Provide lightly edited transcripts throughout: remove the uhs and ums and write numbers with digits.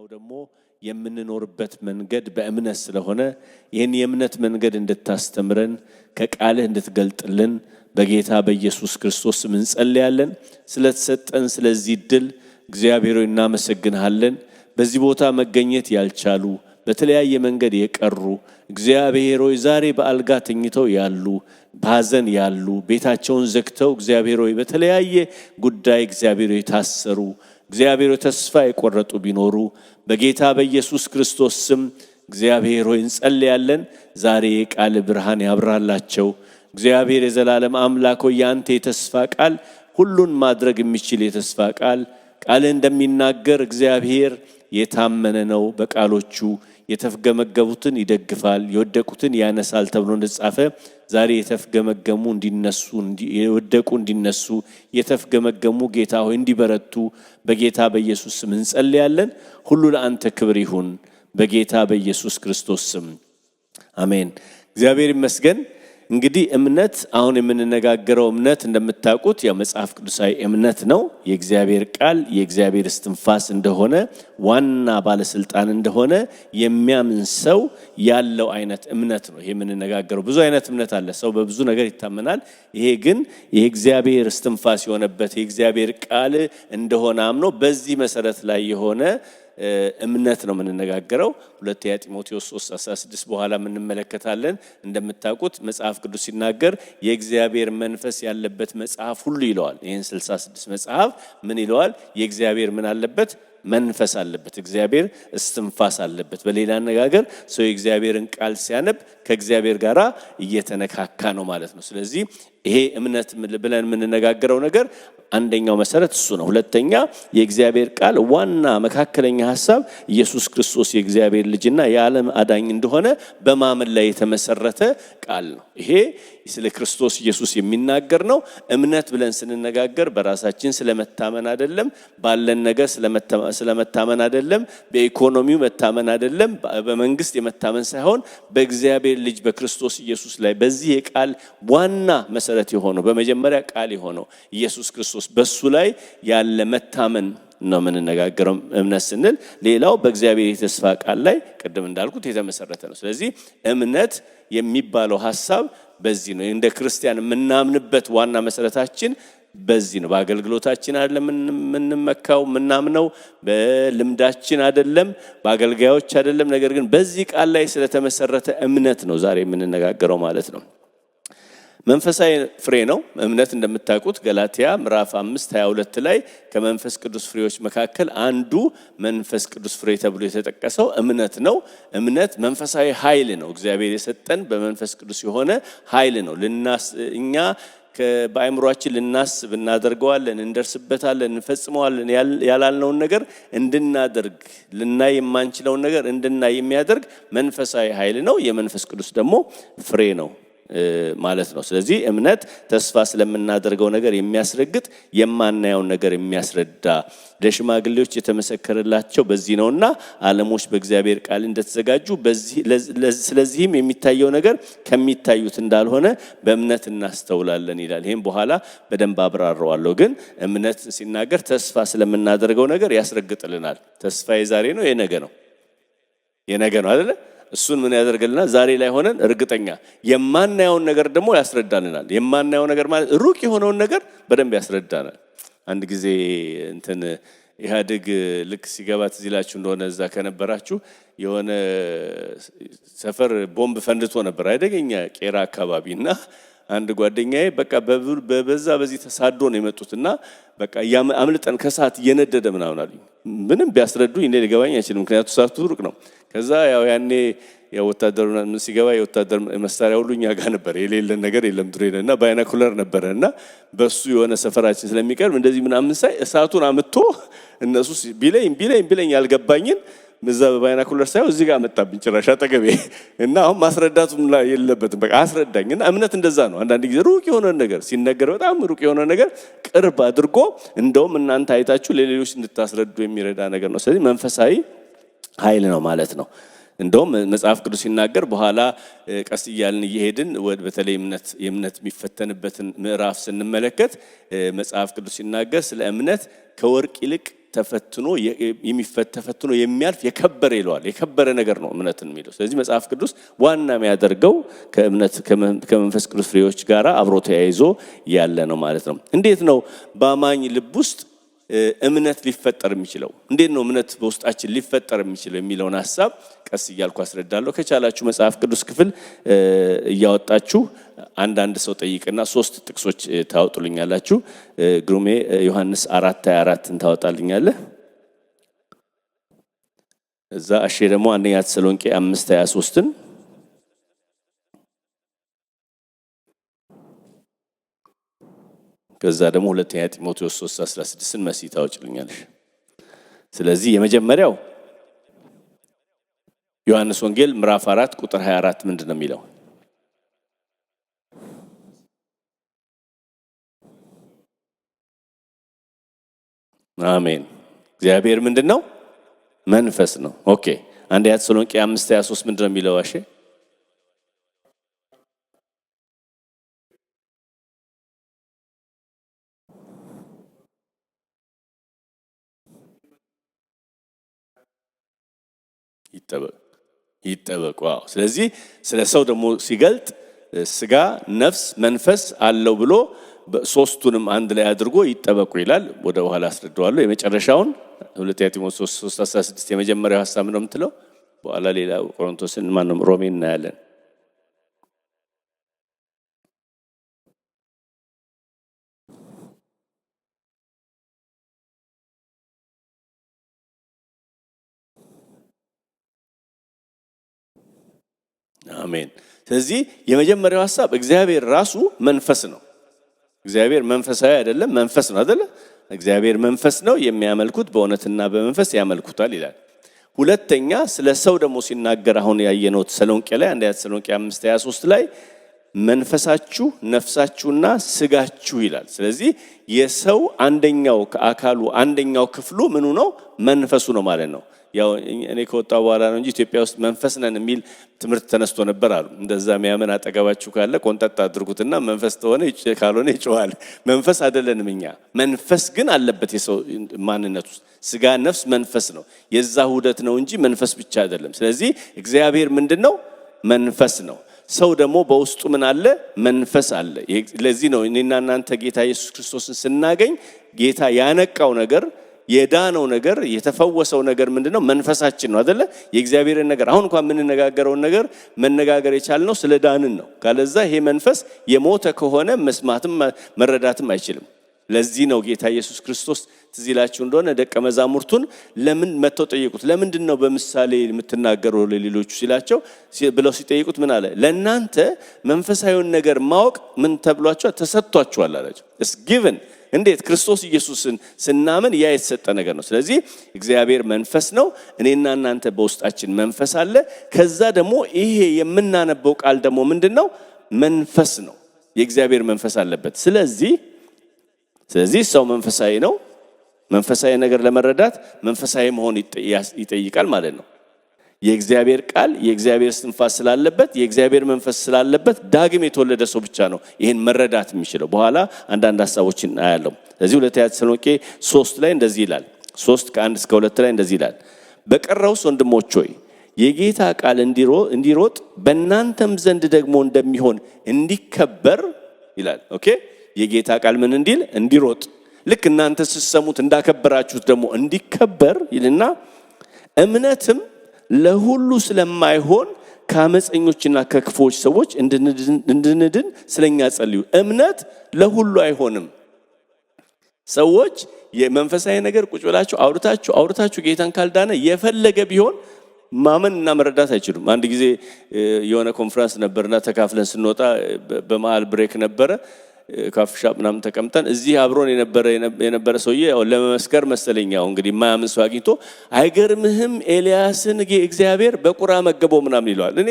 ሌላው ደግሞ የምንኖርበት መንገድ በእምነት ስለሆነ ይህን የእምነት መንገድ እንድታስተምረን ከቃልህ እንድትገልጥልን በጌታ በኢየሱስ ክርስቶስ ስም እንጸልያለን። ስለተሰጠን ስለዚህ ድል እግዚአብሔር ሆይ እናመሰግንሃለን። በዚህ ቦታ መገኘት ያልቻሉ በተለያየ መንገድ የቀሩ እግዚአብሔር ሆይ ዛሬ በአልጋ ተኝተው ያሉ ባዘን ያሉ ቤታቸውን ዘግተው እግዚአብሔር ሆይ በተለያየ ጉዳይ እግዚአብሔር ሆይ ታሰሩ እግዚአብሔር ሆይ ተስፋ የቆረጡ ቢኖሩ በጌታ በኢየሱስ ክርስቶስ ስም እግዚአብሔር ሆይ እንጸልያለን። ዛሬ የቃል ብርሃን ያብራላቸው። እግዚአብሔር የዘላለም አምላክ ሆይ ያንተ የተስፋ ቃል ሁሉን ማድረግ የሚችል የተስፋ ቃል እንደሚናገር እግዚአብሔር የታመነ ነው። በቃሎቹ የተፍገመገቡትን ይደግፋል የወደቁትን ያነሳል ተብሎ እንደተጻፈ ዛሬ የተፍገመገሙ እንዲነሱ የወደቁ እንዲነሱ የተፍገመገሙ ጌታ ሆይ እንዲበረቱ በጌታ በኢየሱስ ስም እንጸልያለን። ሁሉ ለአንተ ክብር ይሁን በጌታ በኢየሱስ ክርስቶስ ስም አሜን። እግዚአብሔር ይመስገን። እንግዲህ እምነት አሁን የምንነጋገረው እምነት እንደምታውቁት የመጽሐፍ ቅዱሳዊ እምነት ነው። የእግዚአብሔር ቃል የእግዚአብሔር እስትንፋስ እንደሆነ ዋና ባለስልጣን እንደሆነ የሚያምን ሰው ያለው አይነት እምነት ነው። ይሄ የምንነጋገረው ብዙ አይነት እምነት አለ። ሰው በብዙ ነገር ይታመናል። ይሄ ግን የእግዚአብሔር እስትንፋስ የሆነበት የእግዚአብሔር ቃል እንደሆነ አምኖ በዚህ መሰረት ላይ የሆነ እምነት ነው የምንነጋገረው። ሁለተኛ ጢሞቴዎስ 3:16 በኋላ እንመለከታለን። እንደምታውቁት መጽሐፍ ቅዱስ ሲናገር የእግዚአብሔር መንፈስ ያለበት መጽሐፍ ሁሉ ይለዋል። ይሄን 66 መጽሐፍ ምን ይለዋል? የእግዚአብሔር ምን አለበት? መንፈስ አለበት። እግዚአብሔር እስትንፋስ አለበት። በሌላ አነጋገር ሰው የእግዚአብሔርን ቃል ሲያነብ ከእግዚአብሔር ጋር እየተነካካ ነው ማለት ነው። ስለዚህ ይሄ እምነት ብለን የምንነጋገረው ነገር አንደኛው መሰረት እሱ ነው። ሁለተኛ የእግዚአብሔር ቃል ዋና መካከለኛ ሐሳብ ኢየሱስ ክርስቶስ የእግዚአብሔር ልጅና የዓለም አዳኝ እንደሆነ በማመን ላይ የተመሰረተ ቃል ነው። ይሄ ስለ ክርስቶስ ኢየሱስ የሚናገር ነው። እምነት ብለን ስንነጋገር በራሳችን ስለመታመን አይደለም፣ ባለን ነገር ስለመታመን አይደለም፣ በኢኮኖሚው መታመን አይደለም፣ በመንግስት የመታመን ሳይሆን በእግዚአብሔር ልጅ በክርስቶስ ኢየሱስ ላይ በዚህ የቃል ዋና መሰረት የሆነው በመጀመሪያ ቃል የሆነው ኢየሱስ ክርስቶስ በሱ ላይ ያለ መታመን ነው የምንነጋገረው እምነት ስንል። ሌላው በእግዚአብሔር የተስፋ ቃል ላይ ቅድም እንዳልኩት የተመሰረተ ነው። ስለዚህ እምነት የሚባለው ሐሳብ በዚህ ነው። እንደ ክርስቲያን የምናምንበት ዋና መሰረታችን በዚህ ነው። በአገልግሎታችን አይደለም የምንመካው የምናምነው፣ በልምዳችን አይደለም፣ በአገልጋዮች አይደለም። ነገር ግን በዚህ ቃል ላይ ስለተመሰረተ እምነት ነው ዛሬ የምንነጋገረው ማለት ነው። መንፈሳዊ ፍሬ ነው እምነት። እንደምታውቁት ገላትያ ምዕራፍ 5:22 ላይ ከመንፈስ ቅዱስ ፍሬዎች መካከል አንዱ መንፈስ ቅዱስ ፍሬ ተብሎ የተጠቀሰው እምነት ነው። እምነት መንፈሳዊ ኃይል ነው። እግዚአብሔር የሰጠን በመንፈስ ቅዱስ የሆነ ኃይል ነው። እኛ በአእምሮአችን ልናስብ እናደርገዋለን፣ እንደርስበታለን፣ እንፈጽመዋለን ያላልነውን ነገር እንድናደርግ ልናይ የማንችለውን ነገር እንድናይ የሚያደርግ መንፈሳዊ ኃይል ነው። የመንፈስ ቅዱስ ደግሞ ፍሬ ነው ማለት ነው። ስለዚህ እምነት ተስፋ ስለምናደርገው ነገር የሚያስረግጥ የማናየውን ነገር የሚያስረዳ ለሽማግሌዎች የተመሰከረላቸው በዚህ ነውና ዓለሞች በእግዚአብሔር ቃል እንደተዘጋጁ ስለዚህም የሚታየው ነገር ከሚታዩት እንዳልሆነ በእምነት እናስተውላለን ይላል። ይሄን በኋላ በደንብ አብራራዋለሁ። ግን እምነት ሲናገር ተስፋ ስለምናደርገው ነገር ያስረግጥልናል። ተስፋ የዛሬ ነው የነገ ነው አይደለ? እሱን ምን ያደርግልናል? ዛሬ ላይ ሆነን እርግጠኛ የማናየውን ነገር ደግሞ ያስረዳልናል። የማናየው ነገር ማለት ሩቅ የሆነውን ነገር በደንብ ያስረዳናል። አንድ ጊዜ ኢህአዴግ ልክ ሲገባ ትዝ ይላችሁ እንደሆነ እዛ ከነበራችሁ የሆነ ሰፈር ቦምብ ፈንድቶ ነበር አይደገኛ ቄራ አካባቢና አንድ ጓደኛዬ በቃ በዚህ ተሳዶ ነው የመጡትና በቃ አምልጠን ከሰዓት እየነደደ ምናምን አሉኝ። ምንም ቢያስረዱኝ እኔ ሊገባኝ አይችልም፣ ምክንያቱም ሰዓቱ ሩቅ ነው። ከዛ ያው ያኔ ወታደሩና ምን ሲገባ የወታደር መሳሪያ ሁሉ እኛ ጋር ነበር፣ የሌለን ነገር የለም ድሬና ባይናኩለር ነበርና በሱ የሆነ ሰፈራችን ስለሚቀርብ እንደዚህ ምናምን ሳይ እሳቱን አምጥቶ እነሱ ቢለኝ ያልገባኝን በዛ በባይናኩለር ሳይው እዚህ ጋር መጣብኝ ጭራሽ አጠገቤ እና አሁን ማስረዳቱም ላይ የለበትም። በቃ አስረዳኝና እምነት እንደዛ ነው። አንዳንድ ጊዜ ሩቅ የሆነ ነገር ሲነገር በጣም ሩቅ የሆነ ነገር ቅርብ አድርጎ እንደውም እናንተ አይታችሁ ለሌሎች እንድታስረዱ የሚረዳ ነገር ነው። ስለዚህ መንፈሳዊ ኃይል ነው ማለት ነው። እንደውም መጽሐፍ ቅዱስ ሲናገር በኋላ ቀስ እያልን እየሄድን በተለይ የእምነት የሚፈተንበትን ምዕራፍ ስንመለከት መጽሐፍ ቅዱስ ሲናገር ስለ እምነት ከወርቅ ይልቅ ተፈትኖ ተፈትኖ የሚያልፍ የከበረ ይለዋል። የከበረ ነገር ነው እምነትን የሚለው። ስለዚህ መጽሐፍ ቅዱስ ዋና የሚያደርገው ከእምነት ከመንፈስ ቅዱስ ፍሬዎች ጋር አብሮ ተያይዞ ያለ ነው ማለት ነው። እንዴት ነው በአማኝ ልብ ውስጥ እምነት ሊፈጠር የሚችለው? እንዴት ነው እምነት በውስጣችን ሊፈጠር የሚችለው የሚለውን ሐሳብ ቀስ እያልኩ አስረዳለሁ። ከቻላችሁ መጽሐፍ ቅዱስ ክፍል እያወጣችሁ አንድ ሰው ጠይቅና 3 ጥቅሶች ታወጡልኛላችሁ። ግሩሜ ዮሐንስ 4:24 ታወጣልኛለህ። እዛ አሼ ደግሞ አንደኛ ተሰሎንቄ 5:23 ከዛ ደግሞ ሁለተኛ ጢሞቴዎስ 3:16 መሲ ታወጭልኛለሽ። ስለዚህ የመጀመሪያው ዮሐንስ ወንጌል ምዕራፍ 4 ቁጥር 24 ምንድነው የሚለው? አሜን። እግዚአብሔር ምንድነው? መንፈስ ነው። ኦኬ። አንደኛ ተሰሎንቄ 5:23 ምንድነው የሚለው? አሼ ይጠበቁ። ስለዚህ ስለ ሰው ደግሞ ሲገልጥ ስጋ፣ ነፍስ፣ መንፈስ አለው ብሎ ሶስቱንም አንድ ላይ አድርጎ ይጠበቁ ይላል። ወደ ኋላ አስረዳዋለሁ። የመጨረሻውን ሁለተኛ ጢሞቴዎስ 3:16 የመጀመሪያው ሐሳብ ነው የምትለው። በኋላ ሌላ ቆሮንቶስን ማንም ሮሜን እናያለን። አሜን። ስለዚህ የመጀመሪያው ሐሳብ እግዚአብሔር ራሱ መንፈስ ነው። እግዚአብሔር መንፈሳዊ አይደለም፣ መንፈስ ነው አይደለ? እግዚአብሔር መንፈስ ነው፣ የሚያመልኩት በእውነትና በመንፈስ ያመልኩታል ይላል። ሁለተኛ ስለ ሰው ደግሞ ሲናገር አሁን ያየነው ተሰሎንቄ ላይ አንደኛ ተሰሎንቄ 5:23 ላይ መንፈሳችሁ ነፍሳችሁና ስጋችሁ ይላል። ስለዚህ የሰው አንደኛው ከአካሉ አንደኛው ክፍሉ ምኑ ነው? መንፈሱ ነው ማለት ነው። ያው እኔ ከወጣው በኋላ ነው እንጂ ኢትዮጵያ ውስጥ መንፈስ ነን የሚል ትምህርት ተነስቶ ነበር አሉ። እንደዛ የሚያመን አጠገባችሁ ካለ ቆንጠጥ አድርጉትና መንፈስ ተሆነ ካልሆነ ይጮሃል። መንፈስ አይደለንም እኛ። መንፈስ ግን አለበት የሰው ማንነት ውስጥ። ስጋ፣ ነፍስ፣ መንፈስ ነው። የዛ ውህደት ነው እንጂ መንፈስ ብቻ አይደለም። ስለዚህ እግዚአብሔር ምንድነው? መንፈስ ነው። ሰው ደግሞ በውስጡ ምን አለ? መንፈስ አለ። ለዚህ ነው እኔና እናንተ ጌታ ኢየሱስ ክርስቶስን ስናገኝ ጌታ ያነቃው ነገር የዳነው ነገር የተፈወሰው ነገር ምንድነው? መንፈሳችን ነው አይደለ? የእግዚአብሔርን ነገር አሁን እንኳን የምንነጋገረውን ነገር መነጋገር የቻልነው ስለ ዳንን ነው። ካለዛ ይሄ መንፈስ የሞተ ከሆነ መስማትም መረዳትም አይችልም። ለዚህ ነው ጌታ ኢየሱስ ክርስቶስ ትዝ ይላችሁ እንደሆነ ደቀ መዛሙርቱን ለምን መተው ጠየቁት። ለምንድን ነው በምሳሌ የምትናገረው ለሌሎቹ ሲላቸው ብለው ሲጠይቁት ምን አለ? ለእናንተ መንፈሳዊውን ነገር ማወቅ ምን ተብሏቸዋል? ተሰጥቷቸዋል አላቸው። it's given። እንዴት? ክርስቶስ ኢየሱስን ስናምን ያ የተሰጠ ነገር ነው። ስለዚህ እግዚአብሔር መንፈስ ነው። እኔና እናንተ በውስጣችን መንፈስ አለ። ከዛ ደግሞ ይሄ የምናነበው ቃል ደግሞ ምንድነው? መንፈስ ነው። የእግዚአብሔር መንፈስ አለበት። ስለዚህ ሰው መንፈሳዊ ነው። መንፈሳዊ ነገር ለመረዳት መንፈሳዊ መሆን ይጠይቃል ማለት ነው። የእግዚአብሔር ቃል የእግዚአብሔር እስትንፋስ ስላለበት የእግዚአብሔር መንፈስ ስላለበት ዳግም የተወለደ ሰው ብቻ ነው ይሄን መረዳት የሚችለው። በኋላ አንዳንድ ሐሳቦችን አያለው። ስለዚህ ሁለተኛ ተሰሎንቄ 3 ላይ እንደዚህ ይላል። 3:1-2 ላይ እንደዚህ ይላል። በቀረውስ ወንድሞች ሆይ የጌታ ቃል እንዲሮጥ በእናንተም ዘንድ ደግሞ እንደሚሆን እንዲከበር ይላል። ኦኬ። የጌታ ቃል ምን እንዲል? እንዲሮጥ። ልክ እናንተ ስትሰሙት እንዳከበራችሁት ደግሞ እንዲከበር ይልና እምነትም ለሁሉ ስለማይሆን ከአመፀኞችና ከክፎች ሰዎች እንድንድን ስለኛ ጸልዩ። እምነት ለሁሉ አይሆንም። ሰዎች የመንፈሳዊ ነገር ቁጭ ብላችሁ አውርታችሁ ጌታን ካልዳነ የፈለገ ቢሆን ማመን እና መረዳት አይችሉም። አንድ ጊዜ የሆነ ኮንፈረንስ ነበርና ተካፍለን ስንወጣ በመሃል ብሬክ ነበረ። ካፌ ሻፕ ምናምን ተቀምጠን እዚህ አብሮን የነበረ ሰውዬ ለመመስከር መሰለኛው እንግዲህ ማያምን ሰው አግኝቶ አይገርምህም ኤልያስን እግዚአብሔር በቁራ መገበው ምናምን ይለዋል። እኔ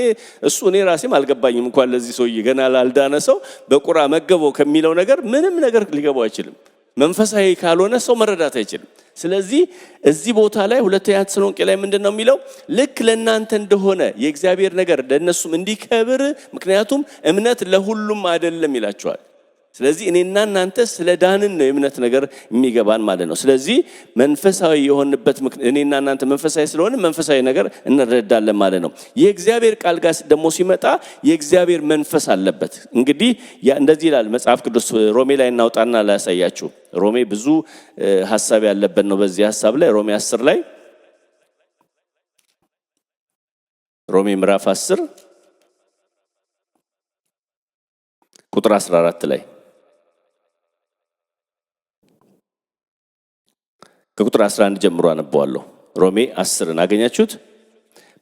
ራሴም አልገባኝም እንኳን ለዚህ ሰውዬ ገና ላልዳነ ሰው በቁራ መገበው ከሚለው ነገር ምንም ነገር ሊገባው አይችልም። መንፈሳዊ ካልሆነ ሰው መረዳት አይችልም። ስለዚህ እዚህ ቦታ ላይ ሁለተኛ ተሰሎንቄ ላይ ምንድነው የሚለው? ልክ ለእናንተ እንደሆነ የእግዚአብሔር ነገር ለእነሱም እንዲከብር፣ ምክንያቱም እምነት ለሁሉም አይደለም ይላቸዋል። ስለዚህ እኔና እናንተ ስለ ዳንን ነው የእምነት ነገር የሚገባን ማለት ነው። ስለዚህ መንፈሳዊ የሆንበት እኔና እናንተ መንፈሳዊ ስለሆነ መንፈሳዊ ነገር እንረዳለን ማለት ነው። የእግዚአብሔር ቃል ጋር ደግሞ ሲመጣ የእግዚአብሔር መንፈስ አለበት። እንግዲህ እንደዚህ ይላል መጽሐፍ ቅዱስ ሮሜ ላይ እናውጣና ላሳያችሁ። ሮሜ ብዙ ሐሳብ ያለበት ነው። በዚህ ሐሳብ ላይ ሮሜ 10 ላይ ሮሜ ምዕራፍ 10 ቁጥር 14 ላይ ከቁጥር 11 ጀምሮ አነበዋለሁ። ሮሜ 10ን አገኛችሁት?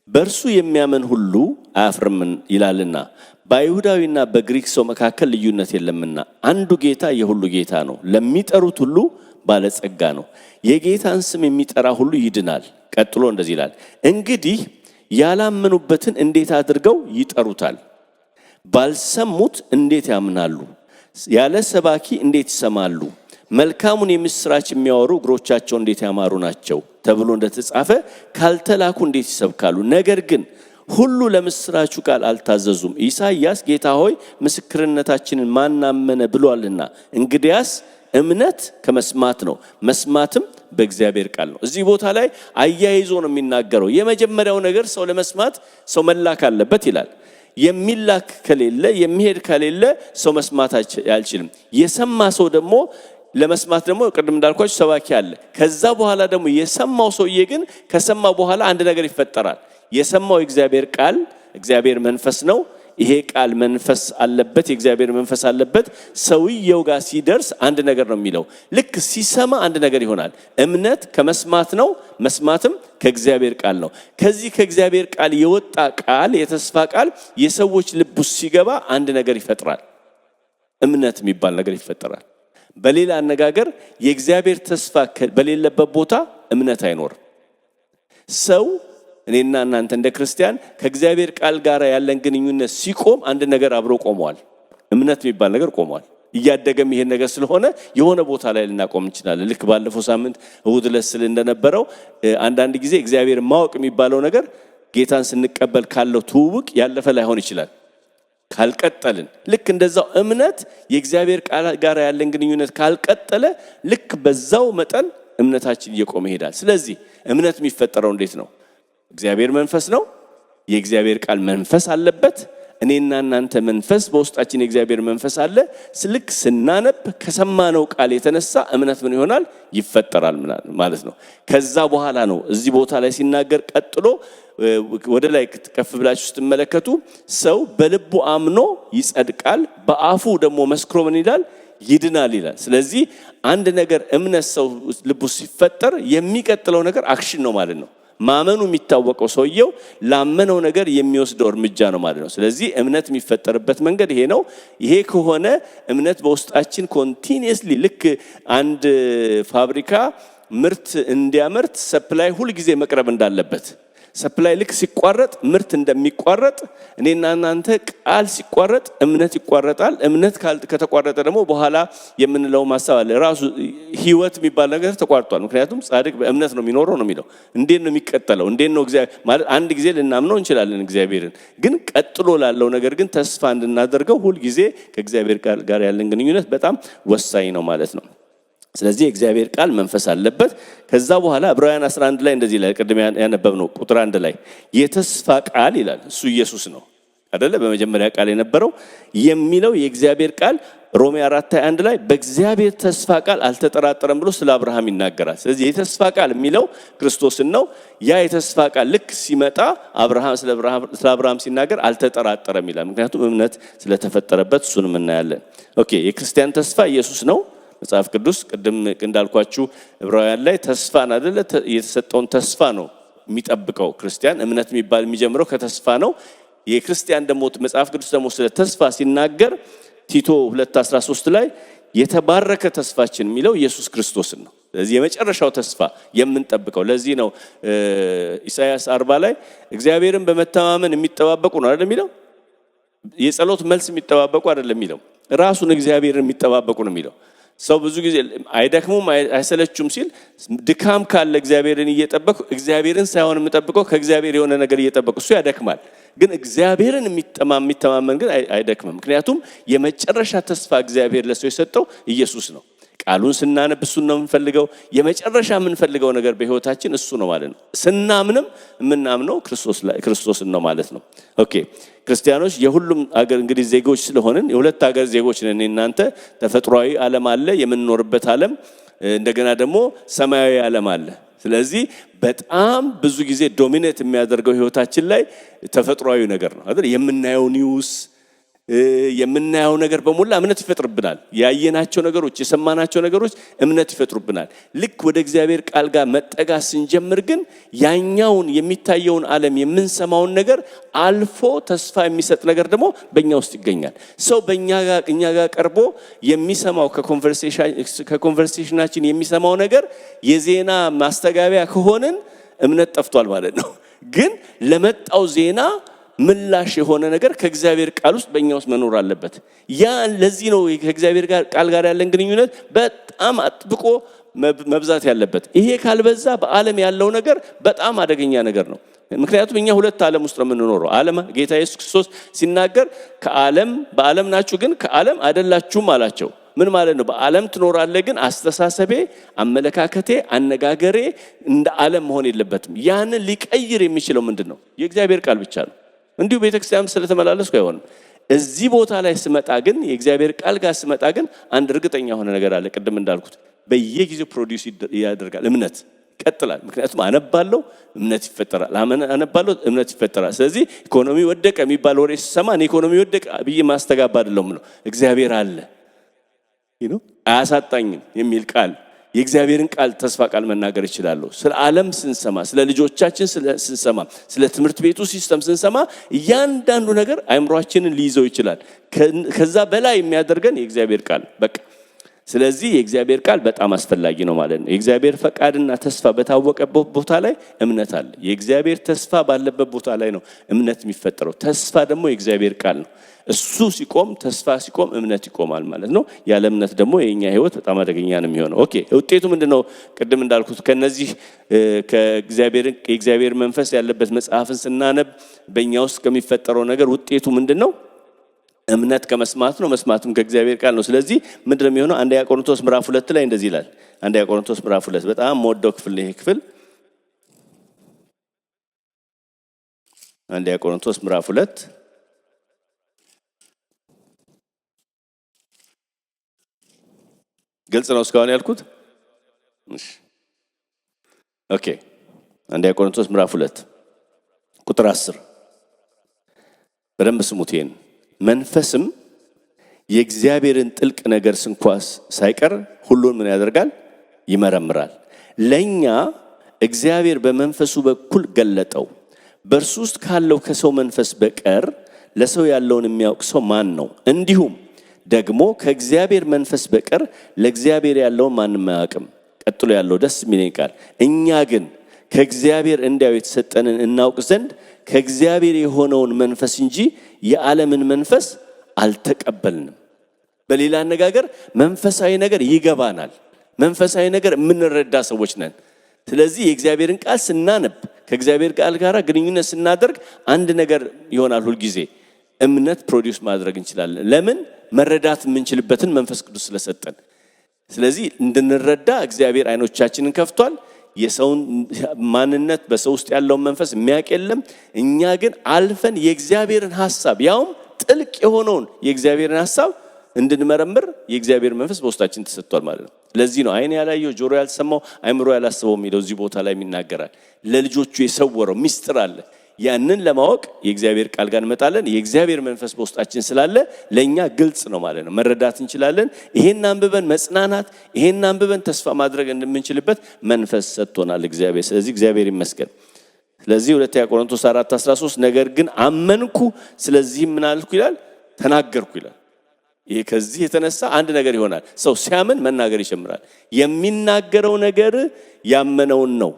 በእርሱ የሚያምን ሁሉ አያፍርም ይላልና በአይሁዳዊና በግሪክ ሰው መካከል ልዩነት የለምና አንዱ ጌታ የሁሉ ጌታ ነው፣ ለሚጠሩት ሁሉ ባለጸጋ ነው፣ የጌታን ስም የሚጠራ ሁሉ ይድናል። ቀጥሎ እንደዚህ ይላል፣ እንግዲህ ያላመኑበትን እንዴት አድርገው ይጠሩታል? ባልሰሙት እንዴት ያምናሉ? ያለ ሰባኪ እንዴት ይሰማሉ? መልካሙን የምስራች የሚያወሩ እግሮቻቸው እንዴት ያማሩ ናቸው ተብሎ እንደተጻፈ ካልተላኩ እንዴት ይሰብካሉ? ነገር ግን ሁሉ ለምስራቹ ቃል አልታዘዙም። ኢሳይያስ ጌታ ሆይ ምስክርነታችንን ማን አመነ ብሏልና፣ እንግዲያስ እምነት ከመስማት ነው፣ መስማትም በእግዚአብሔር ቃል ነው። እዚህ ቦታ ላይ አያይዞ ነው የሚናገረው። የመጀመሪያው ነገር ሰው ለመስማት ሰው መላክ አለበት ይላል። የሚላክ ከሌለ የሚሄድ ከሌለ ሰው መስማት አይችልም። የሰማ ሰው ደግሞ ለመስማት ደግሞ ቅድም እንዳልኳችሁ ሰባኪ አለ። ከዛ በኋላ ደግሞ የሰማው ሰውዬ ግን ከሰማ በኋላ አንድ ነገር ይፈጠራል። የሰማው የእግዚአብሔር ቃል እግዚአብሔር መንፈስ ነው። ይሄ ቃል መንፈስ አለበት፣ የእግዚአብሔር መንፈስ አለበት። ሰውየው ጋር ሲደርስ አንድ ነገር ነው የሚለው። ልክ ሲሰማ አንድ ነገር ይሆናል። እምነት ከመስማት ነው፣ መስማትም ከእግዚአብሔር ቃል ነው። ከዚህ ከእግዚአብሔር ቃል የወጣ ቃል የተስፋ ቃል የሰዎች ልብ ውስጥ ሲገባ አንድ ነገር ይፈጥራል። እምነት የሚባል ነገር ይፈጠራል። በሌላ አነጋገር የእግዚአብሔር ተስፋ በሌለበት ቦታ እምነት አይኖርም። ሰው እኔና እናንተ እንደ ክርስቲያን ከእግዚአብሔር ቃል ጋር ያለን ግንኙነት ሲቆም አንድ ነገር አብሮ ቆሟል። እምነት የሚባል ነገር ቆሟል። እያደገም ይሄን ነገር ስለሆነ የሆነ ቦታ ላይ ልናቆም እንችላለን። ልክ ባለፈው ሳምንት እሁድ ለስል እንደነበረው አንዳንድ ጊዜ እግዚአብሔር ማወቅ የሚባለው ነገር ጌታን ስንቀበል ካለው ትውውቅ ያለፈ ላይሆን ይችላል ካልቀጠልን። ልክ እንደዛው እምነት የእግዚአብሔር ቃል ጋር ያለን ግንኙነት ካልቀጠለ ልክ በዛው መጠን እምነታችን እየቆመ ይሄዳል። ስለዚህ እምነት የሚፈጠረው እንዴት ነው? እግዚአብሔር መንፈስ ነው። የእግዚአብሔር ቃል መንፈስ አለበት። እኔና እናንተ መንፈስ በውስጣችን የእግዚአብሔር መንፈስ አለ። ልክ ስናነብ ከሰማነው ቃል የተነሳ እምነት ምን ይሆናል? ይፈጠራል ማለት ነው። ከዛ በኋላ ነው እዚህ ቦታ ላይ ሲናገር ቀጥሎ ወደ ላይ ከፍ ብላችሁ ስትመለከቱ ሰው በልቡ አምኖ ይጸድቃል፣ በአፉ ደግሞ መስክሮ ምን ይላል? ይድናል ይላል። ስለዚህ አንድ ነገር እምነት ሰው ልቡ ሲፈጠር የሚቀጥለው ነገር አክሽን ነው ማለት ነው። ማመኑ የሚታወቀው ሰውየው ላመነው ነገር የሚወስደው እርምጃ ነው ማለት ነው። ስለዚህ እምነት የሚፈጠርበት መንገድ ይሄ ነው። ይሄ ከሆነ እምነት በውስጣችን ኮንቲኒየስሊ ልክ አንድ ፋብሪካ ምርት እንዲያመርት ሰፕላይ ሁሉ ጊዜ መቅረብ እንዳለበት ሰፕላይ ልክ ሲቋረጥ ምርት እንደሚቋረጥ እኔና እናንተ ቃል ሲቋረጥ እምነት ይቋረጣል። እምነት ከተቋረጠ ደግሞ በኋላ የምንለው ማሳብ አለ። ራሱ ህይወት የሚባል ነገር ተቋርጧል። ምክንያቱም ጻድቅ በእምነት ነው የሚኖረው ነው የሚለው። እንዴት ነው የሚቀጥለው? እንዴት ነው እግዚአብሔር ማለት አንድ ጊዜ ልናምነው እንችላለን እግዚአብሔርን፣ ግን ቀጥሎ ላለው ነገር ግን ተስፋ እንድናደርገው ሁሉ ጊዜ ከእግዚአብሔር ጋር ያለን ግንኙነት በጣም ወሳኝ ነው ማለት ነው። ስለዚህ እግዚአብሔር ቃል መንፈስ አለበት። ከዛ በኋላ ዕብራውያን 11 ላይ እንደዚህ ላይ ቀደም ያነበብነው ቁጥር 1 ላይ የተስፋ ቃል ይላል። እሱ ኢየሱስ ነው አይደለ? በመጀመሪያ ቃል የነበረው የሚለው የእግዚአብሔር ቃል ሮሜ 4:1 ላይ በእግዚአብሔር ተስፋ ቃል አልተጠራጠረም ብሎ ስለ አብርሃም ይናገራል። ስለዚህ የተስፋ ቃል የሚለው ክርስቶስን ነው። ያ የተስፋ ቃል ልክ ሲመጣ ስለ አብርሃም ሲናገር አልተጠራጠረም ይላል። ምክንያቱም እምነት ስለተፈጠረበት እሱንም እናያለን። ኦኬ፣ የክርስቲያን ተስፋ ኢየሱስ ነው። መጽሐፍ ቅዱስ ቅድም እንዳልኳችሁ ዕብራውያን ላይ ተስፋን አይደለ የተሰጠውን ተስፋ ነው የሚጠብቀው ክርስቲያን። እምነት የሚባል የሚጀምረው ከተስፋ ነው። የክርስቲያን ደግሞ መጽሐፍ ቅዱስ ደግሞ ስለ ተስፋ ሲናገር ቲቶ 2:13 ላይ የተባረከ ተስፋችን የሚለው ኢየሱስ ክርስቶስን ነው። ስለዚህ የመጨረሻው ተስፋ የምንጠብቀው ለዚህ ነው ኢሳይያስ 40 ላይ እግዚአብሔርን በመተማመን የሚጠባበቁ ነው አይደል የሚለው። የጸሎት መልስ የሚጠባበቁ አይደለም የሚለው፣ ራሱን እግዚአብሔርን የሚጠባበቁ ነው የሚለው። ሰው ብዙ ጊዜ አይደክሙም አይሰለቹም ሲል ድካም ካለ እግዚአብሔርን እየጠበቁ እግዚአብሔርን ሳይሆን የምጠብቀው ከእግዚአብሔር የሆነ ነገር እየጠበቁ እሱ ያደክማል። ግን እግዚአብሔርን የሚተማመን ግን አይደክምም። ምክንያቱም የመጨረሻ ተስፋ እግዚአብሔር ለሰው የሰጠው ኢየሱስ ነው። ቃሉን ስናነብ እሱን ነው የምንፈልገው። የመጨረሻ የምንፈልገው ነገር በህይወታችን እሱ ነው ማለት ነው። ስናምንም የምናምነው ክርስቶስን ነው ማለት ነው። ኦኬ ክርስቲያኖች የሁሉም አገር እንግዲህ ዜጎች ስለሆንን የሁለት አገር ዜጎች ነን። እናንተ ተፈጥሯዊ ዓለም አለ የምንኖርበት ዓለም፣ እንደገና ደግሞ ሰማያዊ ዓለም አለ። ስለዚህ በጣም ብዙ ጊዜ ዶሚኔት የሚያደርገው ህይወታችን ላይ ተፈጥሯዊ ነገር ነው አይደል? የምናየው ኒውስ የምናየው ነገር በሙሉ እምነት ይፈጥርብናል። ያየናቸው ነገሮች የሰማናቸው ነገሮች እምነት ይፈጥሩብናል። ልክ ወደ እግዚአብሔር ቃል ጋር መጠጋት ስንጀምር ግን ያኛውን የሚታየውን ዓለም የምንሰማውን ነገር አልፎ ተስፋ የሚሰጥ ነገር ደግሞ በእኛ ውስጥ ይገኛል። ሰው እኛ ጋር ቀርቦ የሚሰማው ከኮንቨርሴሽናችን የሚሰማው ነገር የዜና ማስተጋቢያ ከሆንን እምነት ጠፍቷል ማለት ነው። ግን ለመጣው ዜና ምላሽ የሆነ ነገር ከእግዚአብሔር ቃል ውስጥ በእኛ ውስጥ መኖር አለበት። ያ ለዚህ ነው ከእግዚአብሔር ቃል ጋር ያለን ግንኙነት በጣም አጥብቆ መብዛት ያለበት። ይሄ ካልበዛ በዓለም ያለው ነገር በጣም አደገኛ ነገር ነው። ምክንያቱም እኛ ሁለት ዓለም ውስጥ ነው የምንኖረው። ዓለም ጌታ ኢየሱስ ክርስቶስ ሲናገር በዓለም ናችሁ ግን ከዓለም አይደላችሁም አላቸው። ምን ማለት ነው? በዓለም ትኖራለህ ግን አስተሳሰቤ፣ አመለካከቴ፣ አነጋገሬ እንደ ዓለም መሆን የለበትም። ያንን ሊቀይር የሚችለው ምንድነው? የእግዚአብሔር ቃል ብቻ ነው። እንዲሁ ቤተክርስቲያን ስለተመላለስኩ አይሆንም። እዚህ ቦታ ላይ ስመጣ ግን የእግዚአብሔር ቃል ጋር ስመጣ ግን አንድ እርግጠኛ የሆነ ነገር አለ። ቅድም እንዳልኩት በየጊዜው ፕሮዲዩስ ያደርጋል፣ እምነት ይቀጥላል። ምክንያቱም አነባለሁ፣ እምነት ይፈጠራል፣ አነባለሁ፣ እምነት ይፈጠራል። ስለዚህ ኢኮኖሚ ወደቀ የሚባል ወሬ ስሰማ ኢኮኖሚ ወደቀ ብዬ ማስተጋባ አይደለም ነው። እግዚአብሔር አለ አያሳጣኝም የሚል ቃል የእግዚአብሔርን ቃል ተስፋ ቃል መናገር ይችላልው። ስለ ዓለም ስንሰማ፣ ስለ ልጆቻችን ስንሰማ፣ ስለ ትምህርት ቤቱ ሲስተም ስንሰማ እያንዳንዱ ነገር አእምሮአችንን ሊይዘው ይችላል። ከዛ በላይ የሚያደርገን የእግዚአብሔር ቃል በቃ። ስለዚህ የእግዚአብሔር ቃል በጣም አስፈላጊ ነው ማለት ነው። የእግዚአብሔር ፈቃድና ተስፋ በታወቀበት ቦታ ላይ እምነት አለ። የእግዚአብሔር ተስፋ ባለበት ቦታ ላይ ነው እምነት የሚፈጠረው። ተስፋ ደግሞ የእግዚአብሔር ቃል ነው። እሱ ሲቆም ተስፋ ሲቆም እምነት ይቆማል ማለት ነው። ያለ እምነት ደግሞ የኛ ህይወት በጣም አደገኛ ነው የሚሆነው። ኦኬ ውጤቱ ምንድነው? ቅድም እንዳልኩት ከነዚህ የእግዚአብሔር መንፈስ ያለበት መጽሐፍን ስናነብ በእኛ ውስጥ ከሚፈጠረው ነገር ውጤቱ ምንድነው? እምነት ከመስማት ነው፣ መስማትም ከእግዚአብሔር ቃል ነው። ስለዚህ ምንድነው የሚሆነው? አንደኛ ቆሮንቶስ ምዕራፍ 2 ላይ እንደዚህ ይላል። አንደኛ ቆሮንቶስ ምዕራፍ 2 በጣም የምወደው ክፍል ነው ይሄ ክፍል። አንደኛ ቆሮንቶስ ምዕራፍ 2 ግልጽ ነው እስካሁን ያልኩት? እሺ ኦኬ። አንደኛ ቆሮንቶስ ምዕራፍ 2 ቁጥር 10 በደንብ ስሙት ይሄን። መንፈስም የእግዚአብሔርን ጥልቅ ነገር እንኳን ሳይቀር ሁሉን ምን ያደርጋል? ይመረምራል። ለኛ እግዚአብሔር በመንፈሱ በኩል ገለጠው። በእርሱ ውስጥ ካለው ከሰው መንፈስ በቀር ለሰው ያለውን የሚያውቅ ሰው ማን ነው? እንዲሁም ደግሞ ከእግዚአብሔር መንፈስ በቀር ለእግዚአብሔር ያለውን ማንም አያውቅም። ቀጥሎ ያለው ደስ የሚለኝ ቃል፣ እኛ ግን ከእግዚአብሔር እንዲያው የተሰጠንን እናውቅ ዘንድ ከእግዚአብሔር የሆነውን መንፈስ እንጂ የዓለምን መንፈስ አልተቀበልንም። በሌላ አነጋገር መንፈሳዊ ነገር ይገባናል። መንፈሳዊ ነገር የምንረዳ ሰዎች ነን። ስለዚህ የእግዚአብሔርን ቃል ስናነብ ከእግዚአብሔር ቃል ጋር ግንኙነት ስናደርግ አንድ ነገር ይሆናል። ሁሉ ጊዜ እምነት ፕሮዲዩስ ማድረግ እንችላለን። ለምን? መረዳት የምንችልበትን መንፈስ ቅዱስ ስለሰጠን። ስለዚህ እንድንረዳ እግዚአብሔር አይኖቻችንን ከፍቷል። የሰውን ማንነት በሰው ውስጥ ያለውን መንፈስ የሚያውቅ የለም። እኛ ግን አልፈን የእግዚአብሔርን ሐሳብ ያውም ጥልቅ የሆነውን የእግዚአብሔርን ሐሳብ እንድንመረምር የእግዚአብሔር መንፈስ በውስጣችን ተሰጥቷል ማለት ነው። ለዚህ ነው አይን ያላየው ጆሮ ያልሰማው አእምሮ ያላሰበው የሚለው እዚህ ቦታ ላይ ይናገራል። ለልጆቹ የሰወረው ሚስጥር አለ። ያንን ለማወቅ የእግዚአብሔር ቃል ጋር እንመጣለን። የእግዚአብሔር መንፈስ በውስጣችን ስላለ ለኛ ግልጽ ነው ማለት ነው። መረዳት እንችላለን። ይሄን አንብበን መጽናናት፣ ይሄን አንብበን ተስፋ ማድረግ እንደምንችልበት መንፈስ ሰጥቶናል እግዚአብሔር። ስለዚህ እግዚአብሔር ይመስገን። ስለዚህ ሁለተኛ ቆሮንቶስ 4:13 ነገር ግን አመንኩ ስለዚህ ምን አልኩ ይላል? ተናገርኩ ይላል። ይሄ ከዚህ የተነሳ አንድ ነገር ይሆናል። ሰው ሲያምን መናገር ይጀምራል። የሚናገረው ነገር ያመነውን ነው።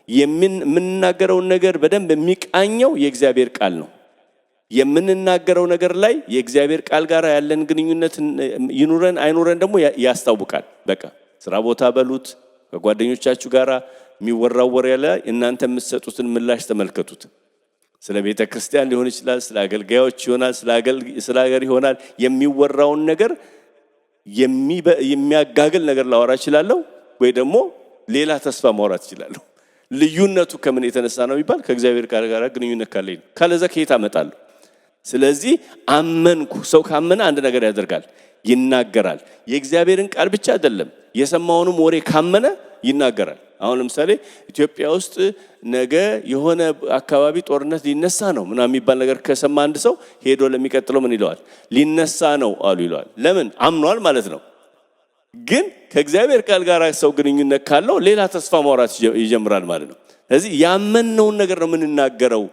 የምንናገረውን ነገር በደንብ የሚቃኘው የእግዚአብሔር ቃል ነው። የምንናገረው ነገር ላይ የእግዚአብሔር ቃል ጋር ያለን ግንኙነት ይኑረን አይኑረን ደግሞ ያስታውቃል። በቃ ስራ ቦታ በሉት፣ ከጓደኞቻችሁ ጋር የሚወራው ወሬ ላይ እናንተ የምትሰጡትን ምላሽ ተመልከቱት። ስለ ቤተ ክርስቲያን ሊሆን ይችላል፣ ስለ አገልጋዮች ይሆናል፣ ስለ ሀገር ይሆናል። የሚወራውን ነገር የሚያጋግል ነገር ላወራ እችላለሁ ወይ ደግሞ ሌላ ተስፋ ማውራት እችላለሁ። ልዩነቱ ከምን የተነሳ ነው የሚባል ከእግዚአብሔር ቃል ጋር ግንኙነት ካለኝ ነው። ካለዛ ከየት አመጣለሁ? ስለዚህ አመንኩ። ሰው ካመነ አንድ ነገር ያደርጋል፣ ይናገራል። የእግዚአብሔርን ቃል ብቻ አይደለም የሰማውንም ወሬ ካመነ ይናገራል። አሁን ለምሳሌ ኢትዮጵያ ውስጥ ነገ የሆነ አካባቢ ጦርነት ሊነሳ ነው ምናምን የሚባል ነገር ከሰማ አንድ ሰው ሄዶ ለሚቀጥለው ምን ይለዋል? ሊነሳ ነው አሉ ይለዋል። ለምን? አምኗል ማለት ነው። ግን ከእግዚአብሔር ቃል ጋር ሰው ግንኙነት ካለው ሌላ ተስፋ ማውራት ይጀምራል ማለት ነው። ስለዚህ ያመንነውን ነገር ነው የምንናገረው።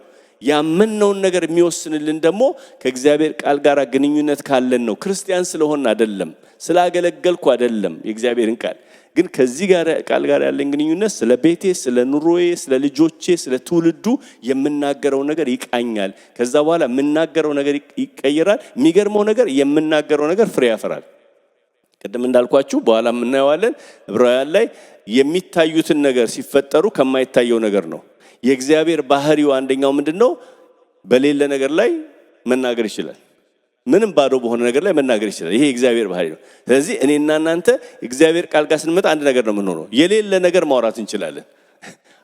ያመንነውን ነገር የሚወስንልን ደግሞ ከእግዚአብሔር ቃል ጋር ግንኙነት ካለን ነው። ክርስቲያን ስለሆን አይደለም፣ ስላገለገልኩ አይደለም። የእግዚአብሔርን ቃል ግን ከዚህ ጋር ቃል ጋር ያለን ግንኙነት ስለ ቤቴ፣ ስለ ኑሮዬ፣ ስለ ልጆቼ፣ ስለ ትውልዱ የምናገረው ነገር ይቃኛል። ከዛ በኋላ የምናገረው ነገር ይቀየራል። የሚገርመው ነገር የምናገረው ነገር ፍሬ ያፈራል። ቅድም እንዳልኳችሁ በኋላ እናየዋለን። ዕብራውያን ላይ የሚታዩትን ነገር ሲፈጠሩ ከማይታየው ነገር ነው። የእግዚአብሔር ባህሪው አንደኛው ምንድነው? በሌለ ነገር ላይ መናገር ይችላል። ምንም ባዶ በሆነ ነገር ላይ መናገር ይችላል። ይሄ የእግዚአብሔር ባህሪ ነው። ስለዚህ እኔና እናንተ እግዚአብሔር ቃል ጋር ስንመጣ አንድ ነገር ነው የምንሆነው። የሌለ ነገር ማውራት እንችላለን።